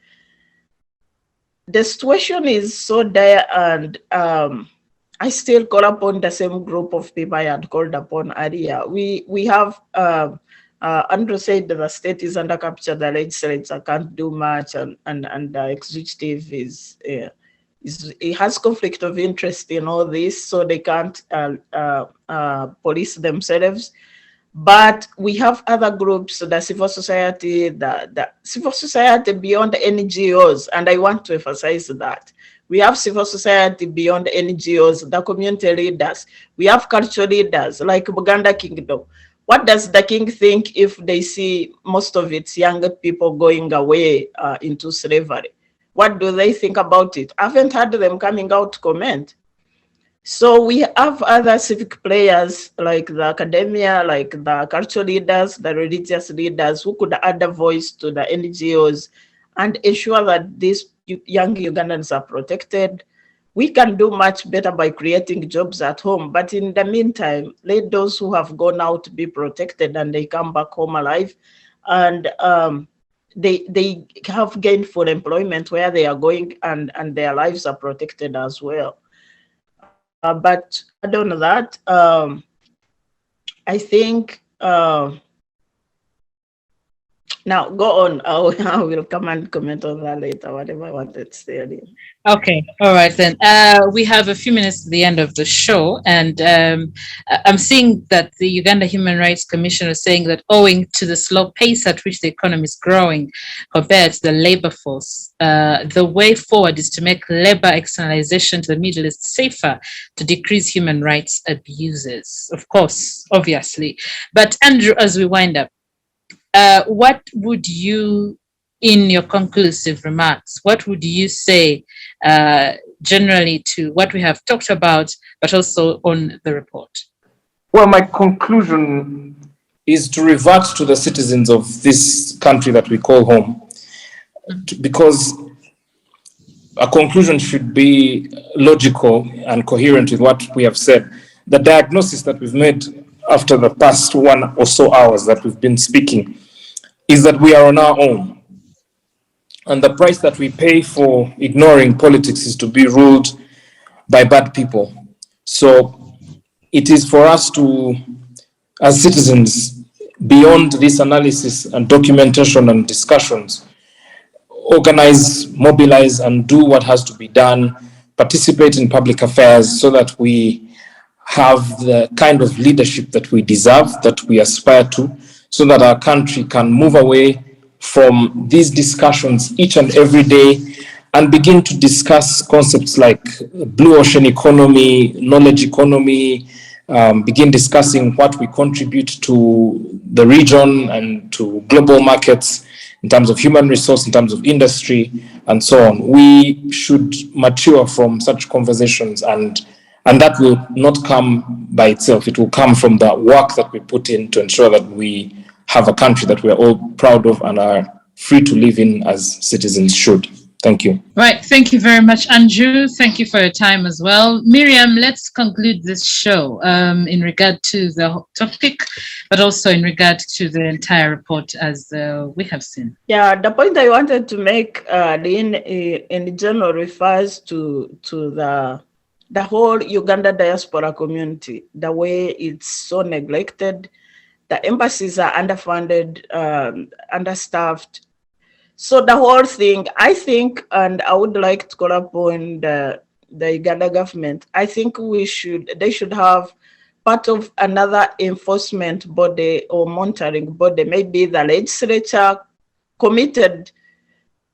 The situation is so dire, and I still call upon the same group of people I had called upon earlier. We have Andrew said that the state is under capture, the legislature can't do much, and the executive it has conflict of interest in all this, so they can't police themselves. But we have other groups, the civil society, the civil society beyond the NGOs, and I want to emphasize that. We have civil society beyond NGOs, the community leaders. We have cultural leaders like Buganda Kingdom. What does the king think if they see most of its younger people going away into slavery? What do they think about it? I haven't heard them coming out to comment. So we have other civic players like the academia, like the cultural leaders, the religious leaders who could add a voice to the NGOs and ensure that these young Ugandans are protected. We can do much better by creating jobs at home. But in the meantime, let those who have gone out be protected and they come back home alive. and they have gainful employment where they are going, and their lives are protected as well. But other than that, I think now go on. I will come and comment on that later, whatever I wanted to say earlier. Okay, all right then. We have a few minutes to the end of the show, and I'm seeing that the Uganda Human Rights Commission is saying that owing to the slow pace at which the economy is growing compared to the labor force, the way forward is to make labor externalization to the Middle East safer to decrease human rights abuses. Of course, obviously. But Andrew, as we wind up, what would you, in your conclusive remarks, what would you say generally to what we have talked about, but also on the report? Well, my conclusion is to revert to the citizens of this country that we call home, because a conclusion should be logical and coherent with what we have said. The diagnosis that we've made after the past 1 or so hours that we've been speaking is that we are on our own. And the price that we pay for ignoring politics is to be ruled by bad people. So it is for us to, as citizens, beyond this analysis and documentation and discussions, organize, mobilize, and do what has to be done, participate in public affairs so that we have the kind of leadership that we deserve, that we aspire to, so that our country can move away from these discussions each and every day and begin to discuss concepts like blue ocean economy, knowledge economy, begin discussing what we contribute to the region and to global markets in terms of human resource, in terms of industry, and so on. We should mature from such conversations, and that will not come by itself. It will come from the work that we put in to ensure that we have a country that we are all proud of and are free to live in as citizens should. Thank you. Right. Thank you very much, Andrew. Thank you for your time as well. Miriam, let's conclude this show in regard to the topic, but also in regard to the entire report as we have seen. Yeah, the point I wanted to make, Lynn, in general refers to the whole Uganda diaspora community, the way it's so neglected. The embassies are underfunded, understaffed. So the whole thing, I think, and I would like to call upon the Uganda government, I think they should have part of another enforcement body or monitoring body, maybe the legislature committed,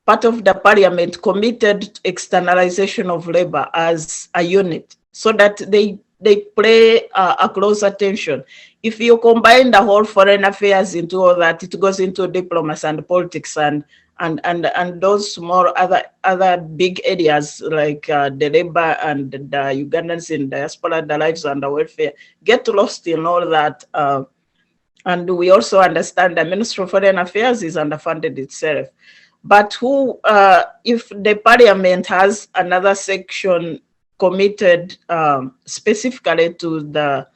part of the parliament committed externalization of labor as a unit so that they pay a close attention. If you combine the whole foreign affairs into all that, it goes into diplomacy and politics and those small other big areas like the labor and the Ugandans in diaspora, the lives and the welfare get lost in all that. And we also understand the Ministry of Foreign Affairs is underfunded itself. But if the parliament has another section committed specifically to the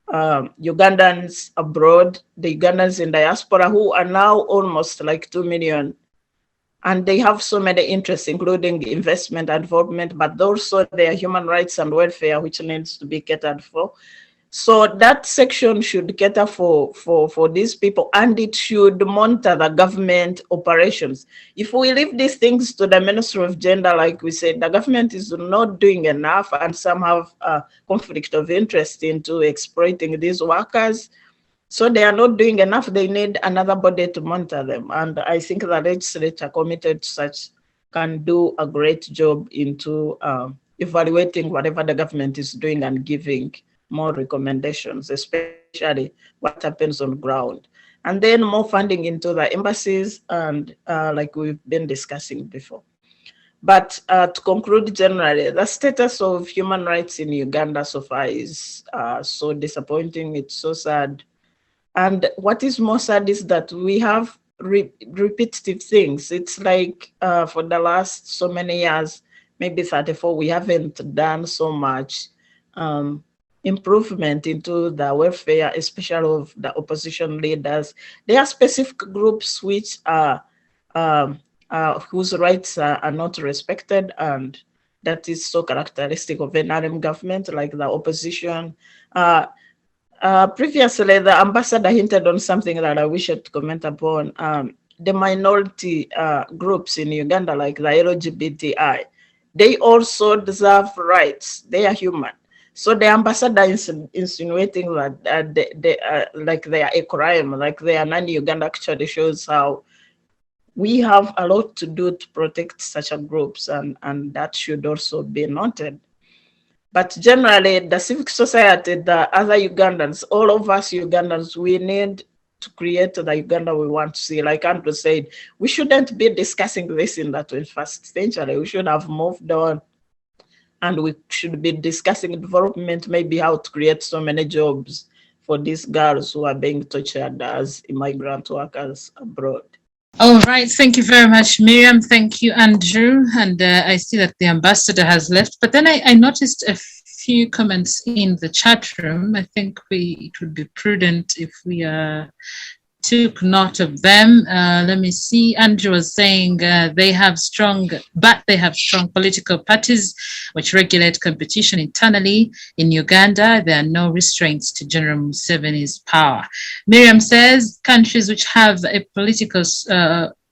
Ugandans abroad, the Ugandans in diaspora, who are now almost like 2 million, and they have so many interests, including investment and development, but also their human rights and welfare, which needs to be catered for. So that section should cater for these people, and it should monitor the government operations. If we leave these things to the Ministry of Gender, like we said, the government is not doing enough, and some have a conflict of interest into exploiting these workers. So they are not doing enough. They need another body to monitor them. And I think the legislature committed to such can do a great job into evaluating whatever the government is doing and giving more recommendations, especially what happens on ground. And then more funding into the embassies, and like we've been discussing before. But to conclude generally, the status of human rights in Uganda so far is so disappointing. It's so sad. And what is more sad is that we have repetitive things. It's like for the last so many years, maybe 34, we haven't done so much. improvement into the welfare, especially of the opposition leaders. There are specific groups which are whose rights are not respected, and that is so characteristic of NRM government, like the opposition. Previously, the ambassador hinted on something that I wish to comment upon. The minority groups in Uganda, like the LGBTI, they also deserve rights. They are human. So the ambassador is insinuating that they are a crime, like they are non-Uganda, actually shows how we have a lot to do to protect such a groups, and that should also be noted. But generally, the civic society, the other Ugandans, all of us Ugandans, we need to create the Uganda we want to see. Like Andrew said, we shouldn't be discussing this in the 21st century. We should have moved on, and we should be discussing development, maybe how to create so many jobs for these girls who are being tortured as immigrant workers abroad. All right, thank you very much, Miriam. Thank you, Andrew. And I see that the ambassador has left, but then I noticed a few comments in the chat room. I think it would be prudent if we took note of them. Let me see. Andrew was saying they have strong political parties which regulate competition internally. In Uganda, there are no restraints to General Museveni's power. Miriam says countries which have a political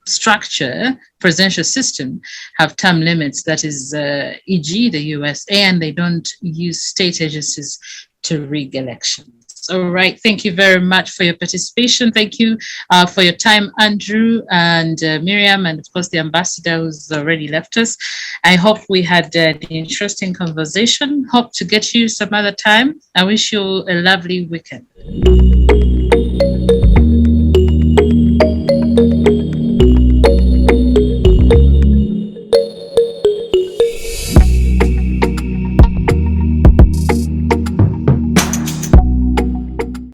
structure, presidential system, have term limits, that is, e.g. the USA, and they don't use state agencies to rig elections. All right, thank you very much for your participation. Thank you for your time, Andrew and Miriam, and of course the ambassador who's already left us. I hope we had an interesting conversation. Hope to get you some other time. I wish you a lovely weekend.